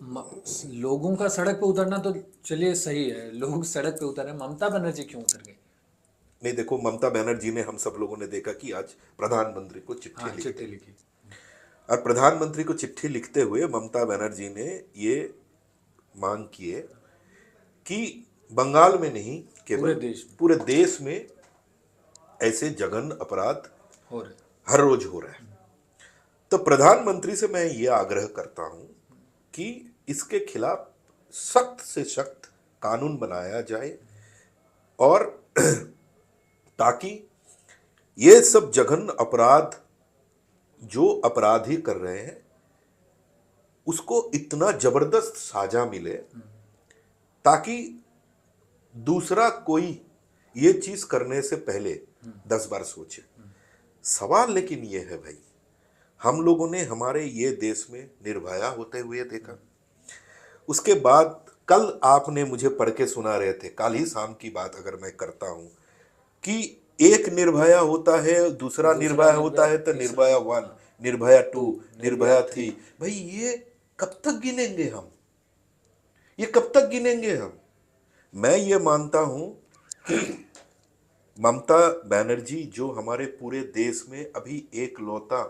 लोगों का सड़क पे उतरना तो चलिए सही है, लोग सड़क पे उतर रहे हैं, ममता बनर्जी क्यों उतर गई? नहीं, देखो, ममता बनर्जी ने, हम सब लोगों ने देखा कि आज प्रधानमंत्री को चिट्ठी लिखी। और प्रधानमंत्री को चिट्ठी लिखते हुए ममता बनर्जी ने ये मांग की है कि बंगाल में नहीं, केवल पूरे देश में ऐसे जघन्य अपराध हर रोज हो रहा है। तो प्रधानमंत्री से मैं ये आग्रह करता हूं कि इसके खिलाफ सख्त से सख्त कानून बनाया जाए, और ताकि ये सब जघन्य अपराध जो अपराधी कर रहे हैं उसको इतना जबरदस्त सजा मिले ताकि दूसरा कोई ये चीज करने से पहले 10 बार सोचे। सवाल लेकिन ये है भाई, हम लोगों ने हमारे ये देश में निर्भया होते हुए देखा। उसके बाद कल आपने मुझे पढ़ के सुना रहे थे, कल ही शाम की बात अगर मैं करता हूं, कि एक निर्भया होता है, दूसरा निर्भया होता है, तो निर्भया 1, निर्भया 2, निर्भया 3। भाई ये कब तक गिनेंगे हम? ये कब तक गिनेंगे हम? मैं ये मानता हूं कि ममता बनर्जी जो हमारे पूरे देश में अभी एकलौता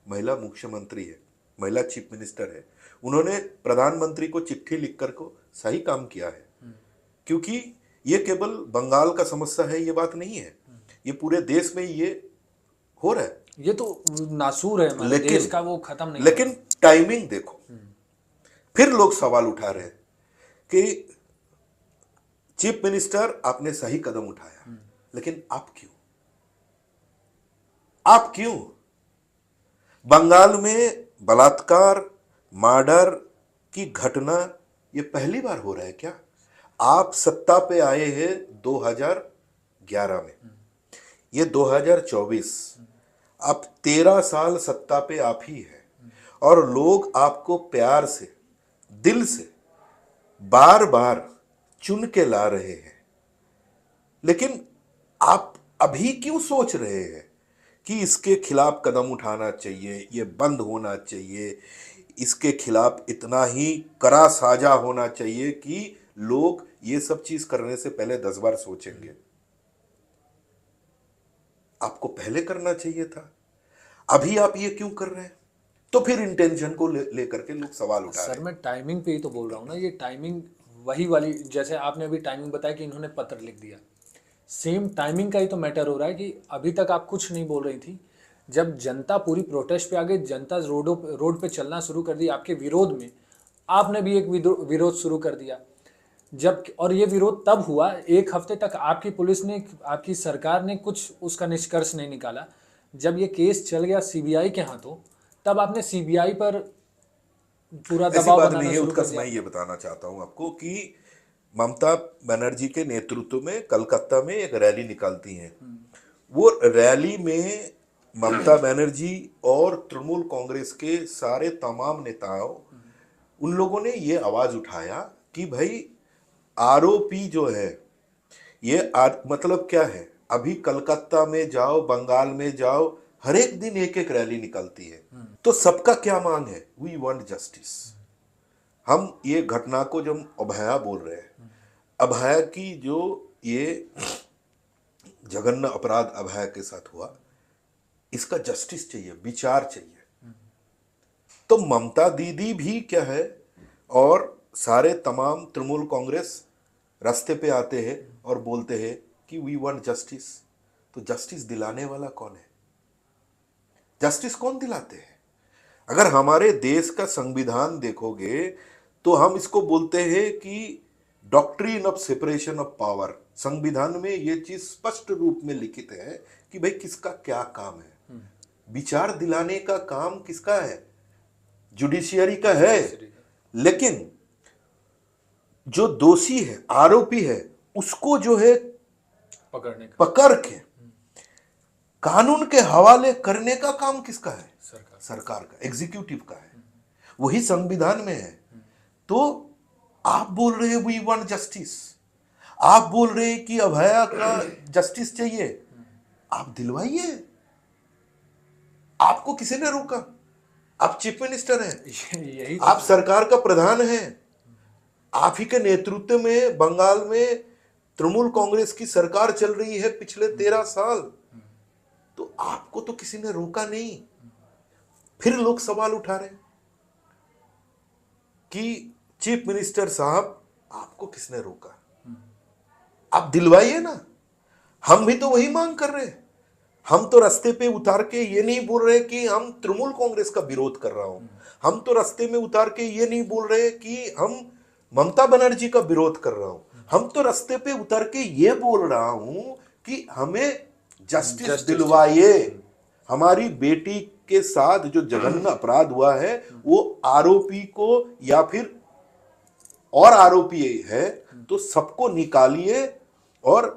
महिला मुख्यमंत्री है, महिला चीफ मिनिस्टर है, उन्होंने प्रधानमंत्री को चिट्ठी लिखकर को सही काम किया है। क्योंकि ये केवल बंगाल का समस्या है, ये बात नहीं है, ये पूरे देश में ये हो रहा है। ये तो नासूर है हमारे देश का, वो खत्म नहीं। लेकिन टाइमिंग देखो, फिर लोग सवाल उठा रहे हैं कि चीफ मिनिस्टर आपने सही कदम उठाया, लेकिन आप क्यों? बंगाल में बलात्कार, मर्डर की घटना ये पहली बार हो रहा है क्या? आप सत्ता पे आए हैं 2011 में, ये 2024, अब 13 साल सत्ता पे आप ही है, और लोग आपको प्यार से, दिल से बार बार चुन के ला रहे हैं। लेकिन आप अभी क्यों सोच रहे हैं कि इसके खिलाफ कदम उठाना चाहिए, ये बंद होना चाहिए, इसके खिलाफ इतना ही कड़ा साजा होना चाहिए कि लोग ये सब चीज करने से पहले 10 बार सोचेंगे? आपको पहले करना चाहिए था, अभी आप ये क्यों कर रहे हैं? तो फिर इंटेंशन को लेकर के लोग सवाल उठा रहे हैं। सर, मैं टाइमिंग पे ही तो बोल रहा हूँ ना, ये टाइमिंग वही वाली, जैसे आपने अभी टाइमिंग बताया कि इन्होंने पत्र लिख दिया, सेम टाइमिंग का ही तो मैटर हो रहा है कि अभी तक आप कुछ नहीं बोल रही थी, जब जनता पूरी प्रोटेस्ट पे आ गई, जनता रोड पे चलना शुरू कर दी आपके विरोध में, आपने भी एक विरोध शुरू कर दिया। जब, और ये विरोध तब हुआ, 1 हफ्ते तक आपकी पुलिस ने, आपकी सरकार ने कुछ उसका निष्कर्ष नहीं निकाला। जब ये केस चल गया सीबीआई के हाथों, तब आपने सीबीआई पर पूरा दबाव बनाना शुरू कर दिया। मैं ये बताना चाहता हूं आपको कि ममता बनर्जी के नेतृत्व में कलकत्ता में एक रैली निकालती हैं। वो रैली में ममता बनर्जी और तृणमूल कांग्रेस के सारे तमाम नेताओं, उन लोगों ने ये आवाज उठाया कि भाई आरोपी जो है ये मतलब क्या है, अभी कलकत्ता में जाओ, बंगाल में जाओ, हर एक दिन एक एक रैली निकलती है। तो सबका क्या मांग है? We want justice. हम ये घटना को जब अभया बोल रहे हैं, अभया की जो ये जघन्य अपराध अभया के साथ हुआ, इसका जस्टिस चाहिए, विचार चाहिए। तो ममता दीदी भी क्या है, और सारे तमाम तृणमूल कांग्रेस रास्ते पे आते हैं और बोलते हैं कि वी वांट जस्टिस। तो जस्टिस दिलाने वाला कौन है? जस्टिस कौन दिलाते हैं? अगर हमारे देश का संविधान देखोगे तो हम इसको बोलते हैं कि doctrine of separation of power. संविधान में यह चीज स्पष्ट रूप में लिखित है कि भाई किसका क्या काम है। विचार दिलाने का काम किसका है? जुडिशियरी का है। लेकिन जो दोषी है, आरोपी है, उसको जो है पकड़ के कानून के हवाले करने का काम किसका है? सरकार का, एग्जीक्यूटिव का है। वही संविधान में है। तो आप बोल रहे हैं वी वांट जस्टिस, आप बोल रहे हैं कि अभया का जस्टिस चाहिए, आप दिलवाइए। आपको किसी ने रोका? आप चीफ मिनिस्टर हैं, आप सरकार का प्रधान हैं, आप ही के नेतृत्व में बंगाल में तृणमूल कांग्रेस की सरकार चल रही है पिछले 13 साल। तो आपको तो किसी ने रोका नहीं। फिर लोग सवाल उठा रहे हैं कि चीफ मिनिस्टर साहब आपको किसने रोका? आप दिलवाइए ना। हम भी तो वही मांग कर रहे हैं। हम तो रास्ते पे उतार के ये नहीं बोल रहे कि हम तृणमूल कांग्रेस का विरोध कर रहा हूं। हम तो रास्ते में उतार के ये नहीं बोल रहे कि हम ममता बनर्जी का विरोध कर रहा हूं। हम तो रास्ते पे उतर के ये बोल रहा हूं कि हमें जस्टिस दिलवाइए। हमारी बेटी के साथ जो जघन्य अपराध हुआ है वो आरोपी को या फिर और आरोपी है तो सबको निकालिए और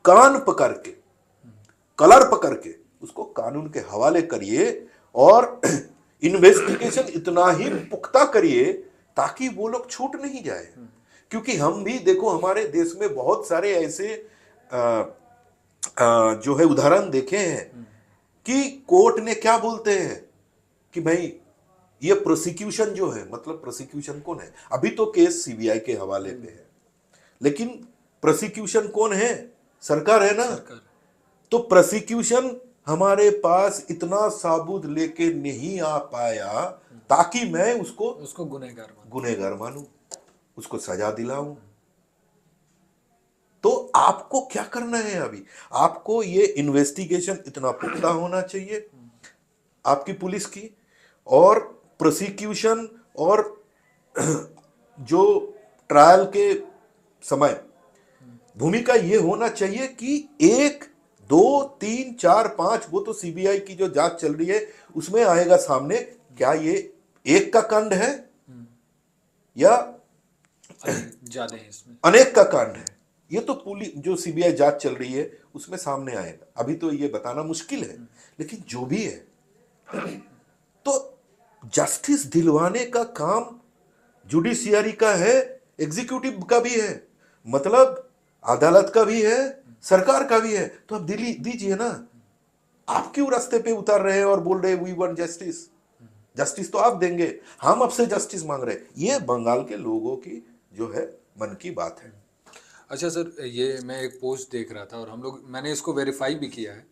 कान पकड़ के, कलर पकड़ के उसको कानून के हवाले करिए और इन्वेस्टिगेशन इतना ही पुख्ता करिए ताकि वो लोग छूट नहीं जाए। क्योंकि हम भी देखो हमारे देश में बहुत सारे ऐसे जो है उदाहरण देखे हैं कि कोर्ट ने क्या बोलते हैं कि भाई ये प्रोसिक्यूशन जो है, मतलब प्रोसिक्यूशन कौन है? अभी तो केस सीबीआई के हवाले पे है, लेकिन प्रोसिक्यूशन कौन है? सरकार है ना। तो प्रोसिक्यूशन हमारे पास इतना साबुत लेके नहीं आ पाया ताकि मैं उसको गुनहगार मानूं, उसको सजा दिलाऊं। तो आपको क्या करना है? अभी आपको ये इन्वेस्टिगेशन इतना पुख्ता होना चाहिए आपकी पुलिस की, और प्रोसिक्यूशन और जो ट्रायल के समय भूमिका ये होना चाहिए कि 1, 2, 3, 4, 5 वो तो सीबीआई की जो जांच चल रही है उसमें आएगा सामने क्या ये एक का कांड है या ज्यादा है, इसमें अनेक का कांड है। ये तो पुलिस जो सीबीआई जांच चल रही है उसमें सामने आएगा। अभी तो ये बताना मुश्किल है, लेकिन जो भी है तो जस्टिस दिलवाने का काम जुडिशियरी का है, एग्जीक्यूटिव का भी है, मतलब अदालत का भी है, सरकार का भी है। तो आप दीजिए ना। आप क्यों रास्ते पे उतार रहे हैं और बोल रहे हैं वी वांट जस्टिस? जस्टिस तो आप देंगे, हम आपसे जस्टिस मांग रहे हैं। ये बंगाल के लोगों की जो है मन की बात है। अच्छा सर, ये मैं एक पोस्ट देख रहा था और मैंने इसको वेरीफाई भी किया है।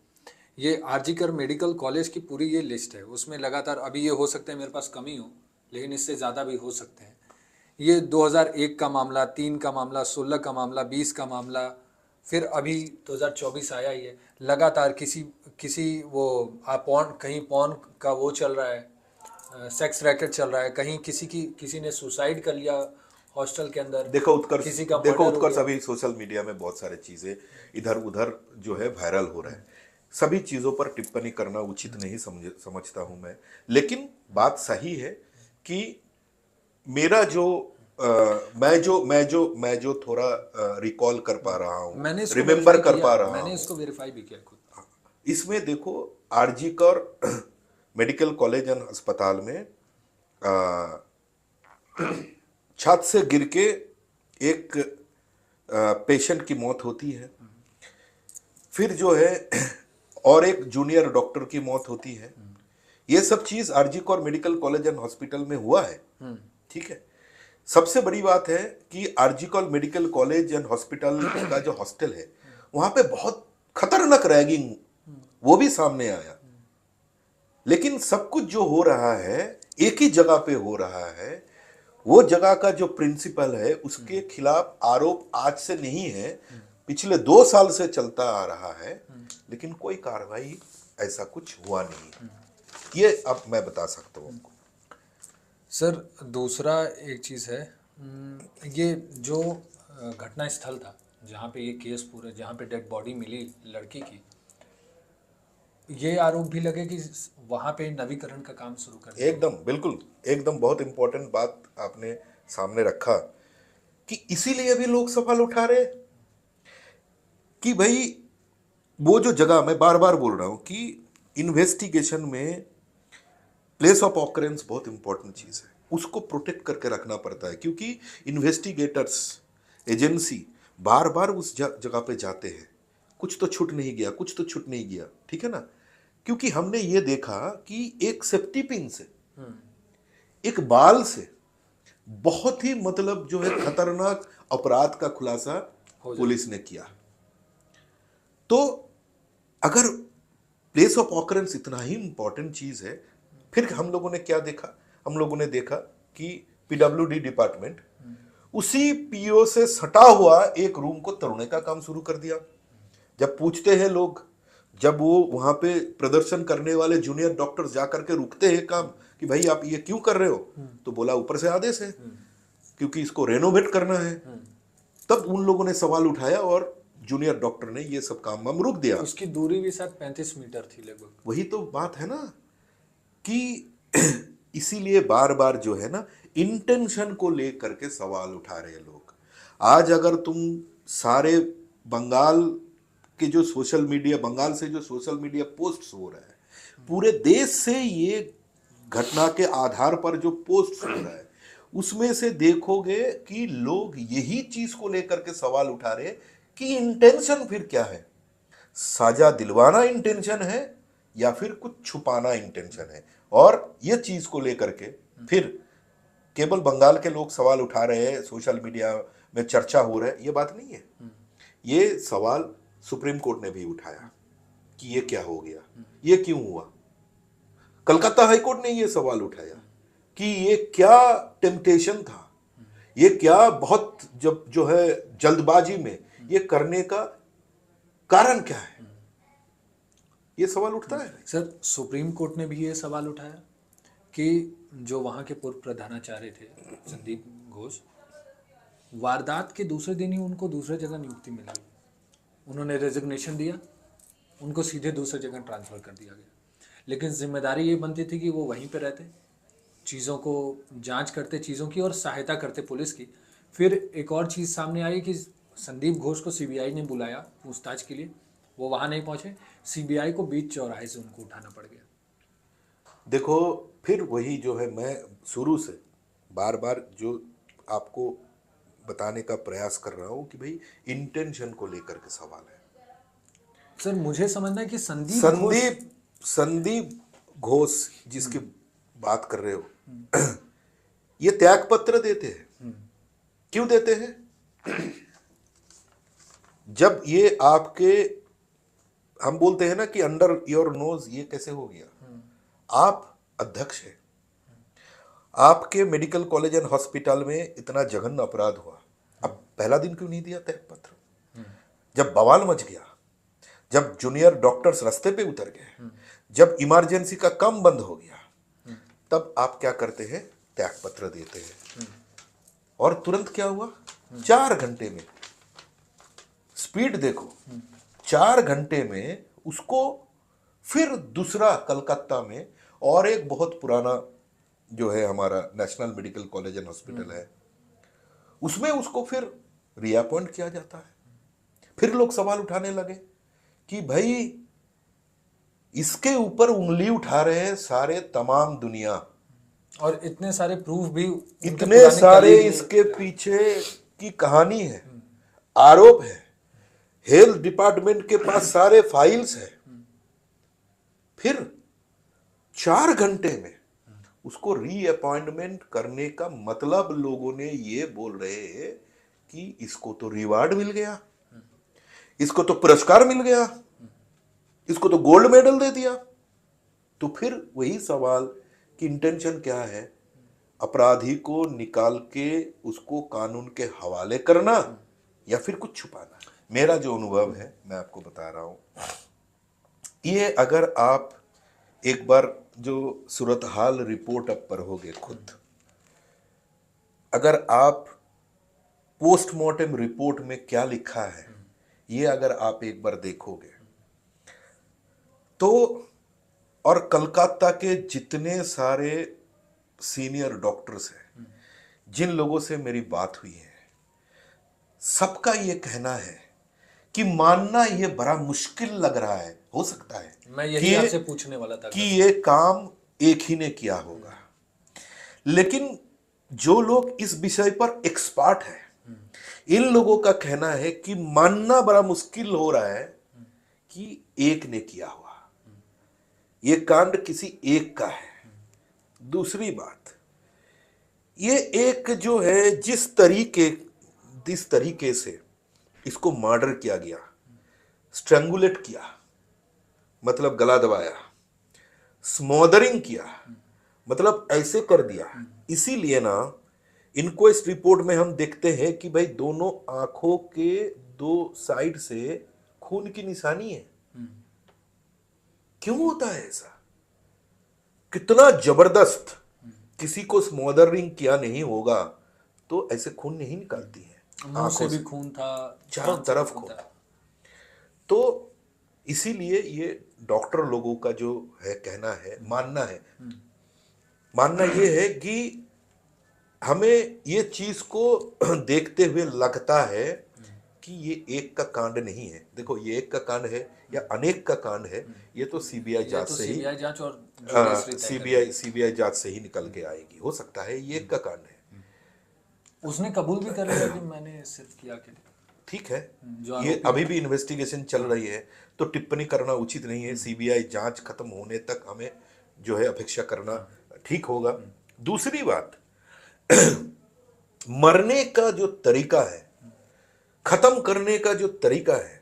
ये आरजीकर मेडिकल कॉलेज की पूरी ये लिस्ट है, उसमें लगातार अभी ये हो सकता है मेरे पास कमी हो, लेकिन इससे ज़्यादा भी हो सकते हैं। ये 2001 का मामला, 3 का मामला, 16 का मामला, 20 का मामला, फिर अभी 2024 आया ही है। लगातार किसी वो कहीं पॉर्न का वो चल रहा है, सेक्स रैकेट चल रहा है, कहीं किसी ने सुसाइड कर लिया हॉस्टल के अंदर। देखो उत्कर्ष अभी सोशल मीडिया में बहुत सारी चीजें इधर उधर जो है वायरल हो रहा है। सभी चीजों पर टिप्पणी करना उचित नहीं समझता हूं मैं, लेकिन बात सही है कि मेरा जो मैं जो थोड़ा रिकॉल कर पा रहा हूं, रिमेम्बर कर पा रहा हूं, मैंने इसको वेरीफाई भी किया खुद। इसमें देखो आरजीकर मेडिकल कॉलेज एंड अस्पताल में छत से गिर के एक पेशेंट की मौत होती है, फिर जो है और एक जूनियर डॉक्टर की मौत होती है। ये सब चीज RG Kar medical college and hospital में हुआ है, ठीक है। सबसे बड़ी बात है कि RG Kar medical college and hospital का जो हॉस्टल है वहां पे बहुत खतरनाक रैगिंग वो भी सामने आया। लेकिन सब कुछ जो हो रहा है एक ही जगह पे हो रहा है, वो जगह का जो प्रिंसिपल है उसके खिलाफ आरोप आज से नहीं है, पिछले 2 साल से चलता आ रहा है, लेकिन कोई कार्रवाई ऐसा कुछ हुआ नहीं। ये अब मैं बता सकता हूँ आपको। सर दूसरा एक चीज़ है, ये जो घटना स्थल था जहाँ पे ये केस पूरा, जहाँ पे डेड बॉडी मिली लड़की की, ये आरोप भी लगे कि वहाँ पे नवीकरण का काम शुरू कर दिया। एकदम बिल्कुल, एकदम बहुत इंपॉर्टेंट बात आपने सामने रखा कि इसीलिए भी लोग सवाल उठा रहे कि भाई वो जो जगह, मैं बार बार बोल रहा हूं कि इन्वेस्टिगेशन में प्लेस ऑफ ऑकरेंस बहुत इंपॉर्टेंट चीज है, उसको प्रोटेक्ट करके रखना पड़ता है, क्योंकि इन्वेस्टिगेटर्स, एजेंसी बार बार उस जगह पे जाते हैं, कुछ तो छूट नहीं गया, कुछ तो छूट नहीं गया, ठीक है ना। क्योंकि हमने ये देखा कि एक सेफ्टी पिन से, एक बाल से बहुत ही मतलब जो है खतरनाक अपराध का खुलासा पुलिस ने किया। तो अगर प्लेस ऑफ ऑकरेंस इतना ही इंपॉर्टेंट चीज है, फिर हम लोगों ने क्या देखा, हम लोगों ने देखा कि पीडब्ल्यूडी डिपार्टमेंट उसी पीओ से सटा हुआ एक रूम को तोड़ने का काम शुरू कर दिया। जब पूछते हैं लोग, जब वो वहां पे प्रदर्शन करने वाले जूनियर डॉक्टर्स जाकर के रुकते हैं काम कि भाई आप ये क्यों कर रहे हो, तो बोला ऊपर से आदेश है, क्योंकि इसको रेनोवेट करना है। तब उन लोगों ने सवाल उठाया और जूनियर डॉक्टर ने ये सब काम हम रुक दिया। उसकी दूरी भी शायद 35 मीटर थी लगभग। वही तो बात है ना कि इसीलिए बार बार जो है ना इंटेंशन को लेकर के सवाल उठा रहे हैं लोग। आज अगर तुम सारे बंगाल के जो सोशल मीडिया, बंगाल से जो सोशल मीडिया पोस्ट्स हो रहा है, पूरे देश से ये घटना के आधार पर जो पोस्ट्स हो रहा है, उसमें से देखोगे कि लोग यही चीज को लेकर के सवाल उठा रहे कि इंटेंशन फिर क्या है, साजा दिलवाना इंटेंशन है या फिर कुछ छुपाना इंटेंशन है। और ये चीज को लेकर के फिर केवल बंगाल के लोग सवाल उठा रहे हैं, सोशल मीडिया में चर्चा हो रहा है, ये बात नहीं है। ये सवाल सुप्रीम कोर्ट ने भी उठाया कि ये क्या हो गया, ये क्यों हुआ। कलकत्ता हाई कोर्ट ने ये सवाल उठाया कि ये क्या टेम्पटेशन था, ये क्या बहुत जब जो है जल्दबाजी में ये करने का कारण क्या है, ये सवाल उठता है। सर सुप्रीम कोर्ट ने भी ये सवाल उठाया कि जो वहाँ के पूर्व प्रधानाचार्य थे संदीप घोष, वारदात के दूसरे दिन ही उनको दूसरे जगह नियुक्ति मिल गई, उन्होंने रेजिग्नेशन दिया, उनको सीधे दूसरे जगह ट्रांसफ़र कर दिया गया। लेकिन जिम्मेदारी ये बनती थी कि वो वहीं पे रहते, चीज़ों को जांच करते, चीज़ों की और सहायता करते पुलिस की। फिर एक और चीज़ सामने आई कि संदीप घोष को सीबीआई ने बुलाया पूछताछ के लिए, वो वहाँ नहीं पहुँचे, सीबीआई को बीच चौराहे से उनको उठाना पड़ गया। देखो फिर वही जो है, मैं शुरू से बार बार जो आपको बताने का प्रयास कर रहा हूँ कि भाई इंटेंशन को लेकर के सवाल है। सर मुझे समझना है कि संदीप घोष जिसकी बात कर रहे हो, ये त्याग पत्र देते हैं। क्यों देते हैं? जब ये आपके, हम बोलते हैं ना कि अंडर योर नोज ये कैसे हो गया, आप अध्यक्ष हैं, आपके मेडिकल कॉलेज एंड हॉस्पिटल में इतना जघन्य अपराध हुआ, अब पहला दिन क्यों नहीं दिया त्याग पत्र? जब बवाल मच गया, जब जूनियर डॉक्टर्स रास्ते पे उतर गए, जब इमरजेंसी का काम बंद हो गया, तब आप क्या करते हैं? त्याग पत्र देते हैं। और तुरंत क्या हुआ? 4 घंटे में, स्पीड देखो, 4 घंटे में उसको फिर दूसरा कलकत्ता में और एक बहुत पुराना जो है हमारा national medical college and hospital है, उसमें उसको फिर रीअपॉइंट किया जाता है। फिर लोग सवाल उठाने लगे कि भाई इसके ऊपर उंगली उठा रहे हैं सारे तमाम दुनिया, और इतने सारे प्रूफ भी, इतने सारे इसके पीछे की कहानी है, आरोप है, हेल्थ डिपार्टमेंट के पास सारे फाइल्स है। फिर 4 घंटे में उसको रीअपॉइंटमेंट करने का मतलब लोगों ने ये बोल रहे हैं कि इसको तो रिवार्ड मिल गया, इसको तो पुरस्कार मिल गया, इसको तो गोल्ड मेडल दे दिया। तो फिर वही सवाल कि इंटेंशन क्या है? अपराधी को निकाल के उसको कानून के हवाले करना या फिर कुछ छुपाना। मेरा जो अनुभव है मैं आपको बता रहा हूं, ये अगर आप एक बार जो सूरत हाल रिपोर्ट अब पढ़ोगे खुद, अगर आप पोस्टमार्टम रिपोर्ट में क्या लिखा है ये अगर आप एक बार देखोगे तो, और कलकत्ता के जितने सारे सीनियर डॉक्टर्स हैं जिन लोगों से मेरी बात हुई है, सबका ये कहना है कि मानना ये बड़ा मुश्किल लग रहा है, हो सकता है मैं यही आपसे पूछने वाला था कि ये काम एक ही ने किया होगा, लेकिन जो लोग इस विषय पर एक्सपर्ट हैं इन लोगों का कहना है कि मानना बड़ा मुश्किल हो रहा है कि एक ने किया हुआ, ये कांड किसी एक का है। दूसरी बात, ये एक जो है जिस तरीके से इसको मर्डर किया गया, स्ट्रैंगुलेट किया मतलब गला दबाया, स्मोदरिंग किया मतलब ऐसे कर दिया, इसीलिए ना इनक्वेस्ट रिपोर्ट में हम देखते हैं कि भाई दोनों आंखों के दो साइड से खून की निशानी है। क्यों होता है ऐसा? कितना जबरदस्त, किसी को स्मोदरिंग किया नहीं होगा तो ऐसे खून नहीं निकलती है, मुंह से भी खून था, चारों तरफ खून। तो इसीलिए ये डॉक्टर लोगों का जो है कहना है, मानना ये है कि हमें ये चीज को देखते हुए लगता है कि ये एक का कांड नहीं है। देखो ये एक का कांड है या अनेक का कांड है, ये तो सीबीआई जांच से ही, सीबीआई जांच और सीबीआई जांच से ही निकल के आएगी। हो सकता है ये एक का कांड है। उसने कबूल भी कर लिया कि मैंने सिर्फ किया के, ठीक है, ये अभी भी इन्वेस्टिगेशन चल रही है तो टिप्पणी करना उचित नहीं है। सीबीआई जांच खत्म होने तक हमें जो है अपेक्षा करना ठीक होगा। दूसरी बात, मरने का जो तरीका है, खत्म करने का जो तरीका है,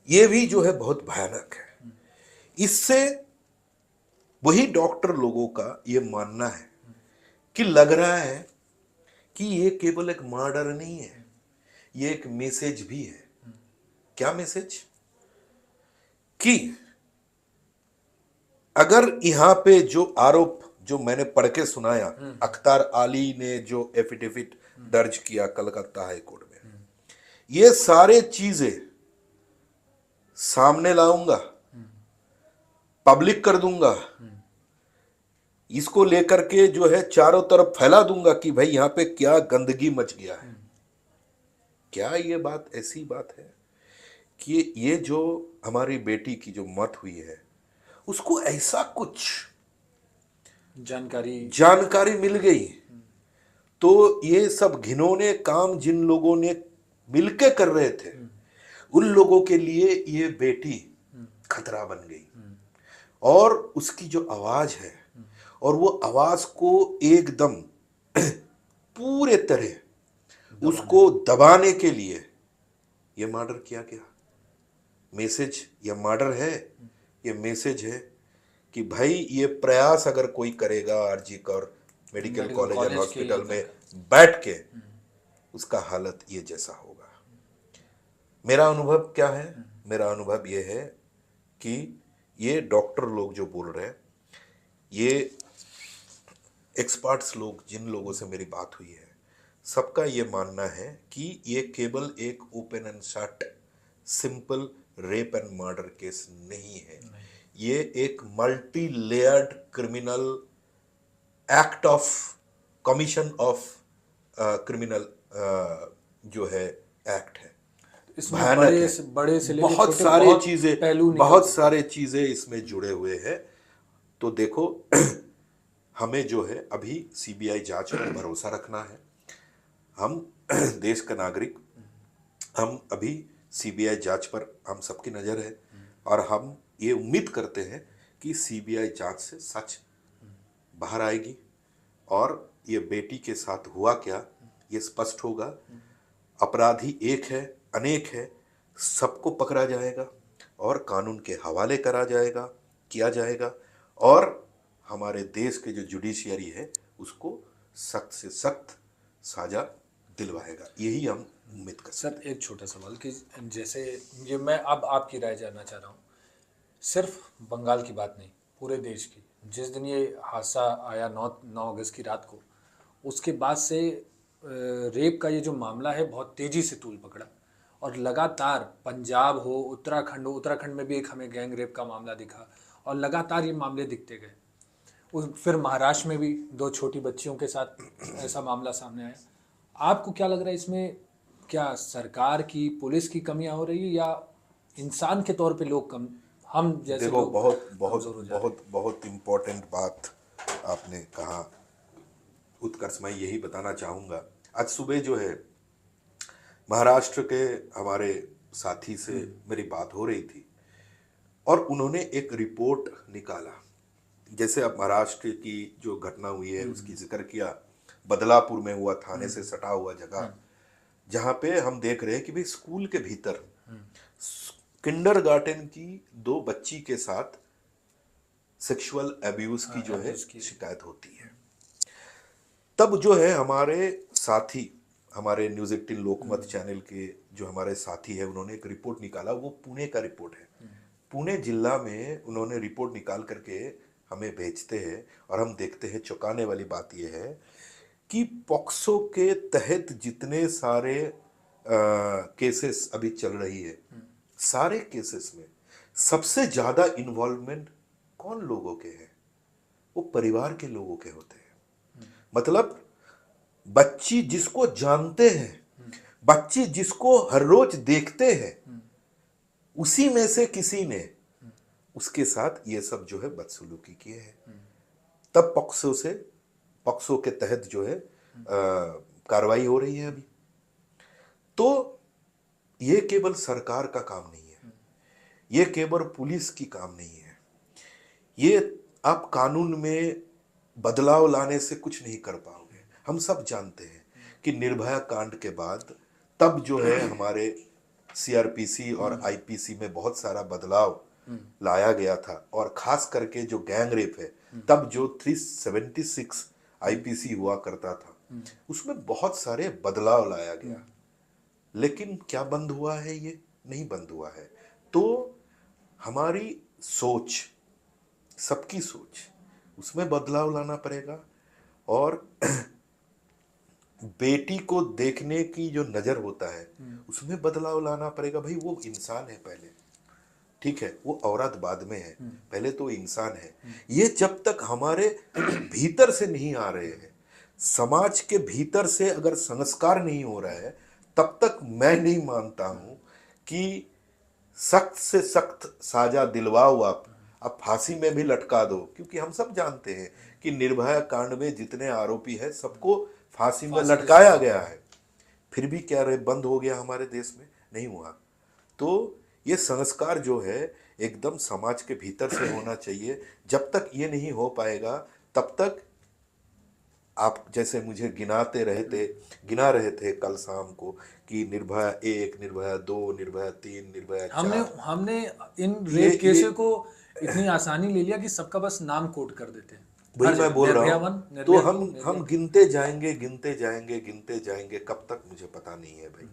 ये भी जो है बहुत भयानक है। इससे वही डॉक्टर लोगों का ये मानना है कि लग रहा है कि ये केवल एक मर्डर नहीं है, ये एक मैसेज भी है। क्या मैसेज? कि अगर यहां पे जो आरोप जो मैंने पढ़ के सुनाया, अख्तर अली ने जो एफिडेविट दर्ज किया कलकत्ता हाई कोर्ट में, ये सारे चीजें सामने लाऊंगा, पब्लिक कर दूंगा, इसको लेकर के जो है चारों तरफ फैला दूंगा कि भाई यहां पे क्या गंदगी मच गया है। क्या ये बात ऐसी बात है कि ये जो हमारी बेटी की जो मौत हुई है उसको ऐसा कुछ जानकारी मिल गई तो ये सब घिनौने काम जिन लोगों ने मिलके कर रहे थे उन लोगों के लिए ये बेटी खतरा बन गई। और उसकी जो आवाज है, और वो आवाज को एकदम पूरे तरह उसको दबाने के लिए ये मर्डर किया गया। मैसेज या मर्डर है, ये मैसेज है कि भाई ये प्रयास अगर कोई करेगा आरजी कर मेडिकल कॉलेज एंड हॉस्पिटल में बैठ के, उसका हालत ये जैसा होगा। मेरा अनुभव क्या है? मेरा अनुभव ये है कि ये डॉक्टर लोग जो बोल रहे हैं, ये एक्सपर्ट्स लोग जिन लोगों से मेरी बात हुई है, सबका ये मानना है कि ये केवल एक open and shut simple rape and murder case नहीं है। ये एक multi layered criminal act of commission of criminal जो है एक्ट है। भयानक है, बड़े से बहुत सारे चीजें, बहुत सारे चीजें इसमें जुड़े हुए हैं। तो देखो हमें जो है अभी सीबीआई जांच पर भरोसा रखना है। हम देश का नागरिक, हम अभी सीबीआई जांच पर हम सबकी नजर है और हम ये उम्मीद करते हैं कि सीबीआई जांच से सच बाहर आएगी और ये बेटी के साथ हुआ क्या ये स्पष्ट होगा। अपराधी एक है, अनेक है, सबको पकड़ा जाएगा और कानून के हवाले किया जाएगा और हमारे देश के जो जुडिशियरी है उसको सख्त से सख्त साजा दिलवाएगा, यही हम उम्मीद कर सकते हैं। सर एक छोटा सवाल कि जैसे ये मैं अब आपकी राय जानना चाह रहा हूँ, सिर्फ बंगाल की बात नहीं, पूरे देश की। जिस दिन ये हादसा आया 9 अगस्त की रात को, उसके बाद से रेप का ये जो मामला है बहुत तेज़ी से तूल पकड़ा, और लगातार पंजाब हो, उत्तराखंड में भी एक हमें गैंग रेप का मामला दिखा, और लगातार ये मामले दिखते गए। फिर महाराष्ट्र में भी 2 छोटी बच्चियों के साथ ऐसा मामला सामने आया। आपको क्या लग रहा है, इसमें क्या सरकार की, पुलिस की कमियां हो रही है, या इंसान के तौर पे लोग कम, हम जैसे देखो, लोग बहुत कमजोर हो बहुत जा रहे हैं? बहुत बहुत इम्पोर्टेंट बात आपने कहा उत्कर्ष, मैं यही बताना चाहूँगा। आज सुबह जो है महाराष्ट्र के हमारे साथी से मेरी बात हो रही थी, और उन्होंने एक रिपोर्ट निकाला। जैसे अब महाराष्ट्र की जो घटना हुई है उसकी जिक्र किया, बदलापुर में हुआ, थाने से सटा हुआ जगह, जहाँ पे हम देख रहे हैं कि भाई स्कूल के भीतर किंडरगार्टन की 2 बच्ची के साथ सेक्सुअल अब्यूज की जो है शिकायत होती है। तब जो है हमारे साथी, हमारे न्यूज़ 18 लोकमत चैनल के जो हमारे साथी है, उन्होंने एक रिपोर्ट निकाला। वो पुणे का रिपोर्ट है। पुणे जिला में उन्होंने रिपोर्ट निकाल करके हमें भेजते हैं, और हम देखते हैं। चौंकाने वाली बात यह है कि पॉक्सो के तहत जितने सारे केसेस अभी चल रही है, सारे केसेस में सबसे ज्यादा इन्वॉल्वमेंट कौन लोगों के हैं? वो परिवार के लोगों के होते हैं। मतलब बच्ची जिसको जानते हैं, बच्ची जिसको हर रोज देखते हैं, उसी में से किसी ने उसके साथ ये सब जो है बदसलूकी किए हैं। तब पॉक्सो के तहत जो है कार्रवाई हो रही है अभी। तो ये केवल सरकार का काम नहीं है, ये केवल पुलिस की काम नहीं है। ये आप कानून में बदलाव लाने से कुछ नहीं कर पाओगे। हम सब जानते हैं कि निर्भया कांड के बाद तब जो है हमारे सीआरपीसी और आईपीसी में बहुत सारा बदलाव लाया गया था, और खास करके जो गैंग रेप है, तब जो 376 आईपीसी हुआ करता था, उसमें बहुत सारे बदलाव लाया गया। लेकिन क्या बंद हुआ है? ये नहीं बंद हुआ है। तो हमारी सोच, सबकी सोच, उसमें बदलाव लाना पड़ेगा। और बेटी को देखने की जो नजर होता है, उसमें बदलाव लाना पड़ेगा। भाई वो इंसान है पहले, ठीक है, वो औरत बाद में है, पहले तो इंसान है। ये जब तक हमारे भीतर से नहीं आ रहे हैं, समाज के भीतर से अगर संस्कार नहीं हो रहा है, तब तक मैं नहीं मानता हूं कि सख्त से सख्त साजा दिलवाओ आप फांसी में भी लटका दो। क्योंकि हम सब जानते हैं कि निर्भया कांड में जितने आरोपी हैं सबको फांसी में लटकाया गया है, फिर भी क्या रहे बंद हो गया हमारे देश में? नहीं हुआ। तो ये संस्कार जो है एकदम समाज के भीतर से होना चाहिए। जब तक ये नहीं हो पाएगा, तब तक आप जैसे मुझे गिना रहे थे कल शाम को कि निर्भया 1, निर्भया 2, निर्भया 3, निर्भया 4। हमने इन रेप केसेस को इतनी आसानी ले लिया कि सबका बस नाम कोट कर देते हैं। वही मैं बोल रहा हूँ। तो हम गिनते जाएंगे, कब तक मुझे पता नहीं है भाई।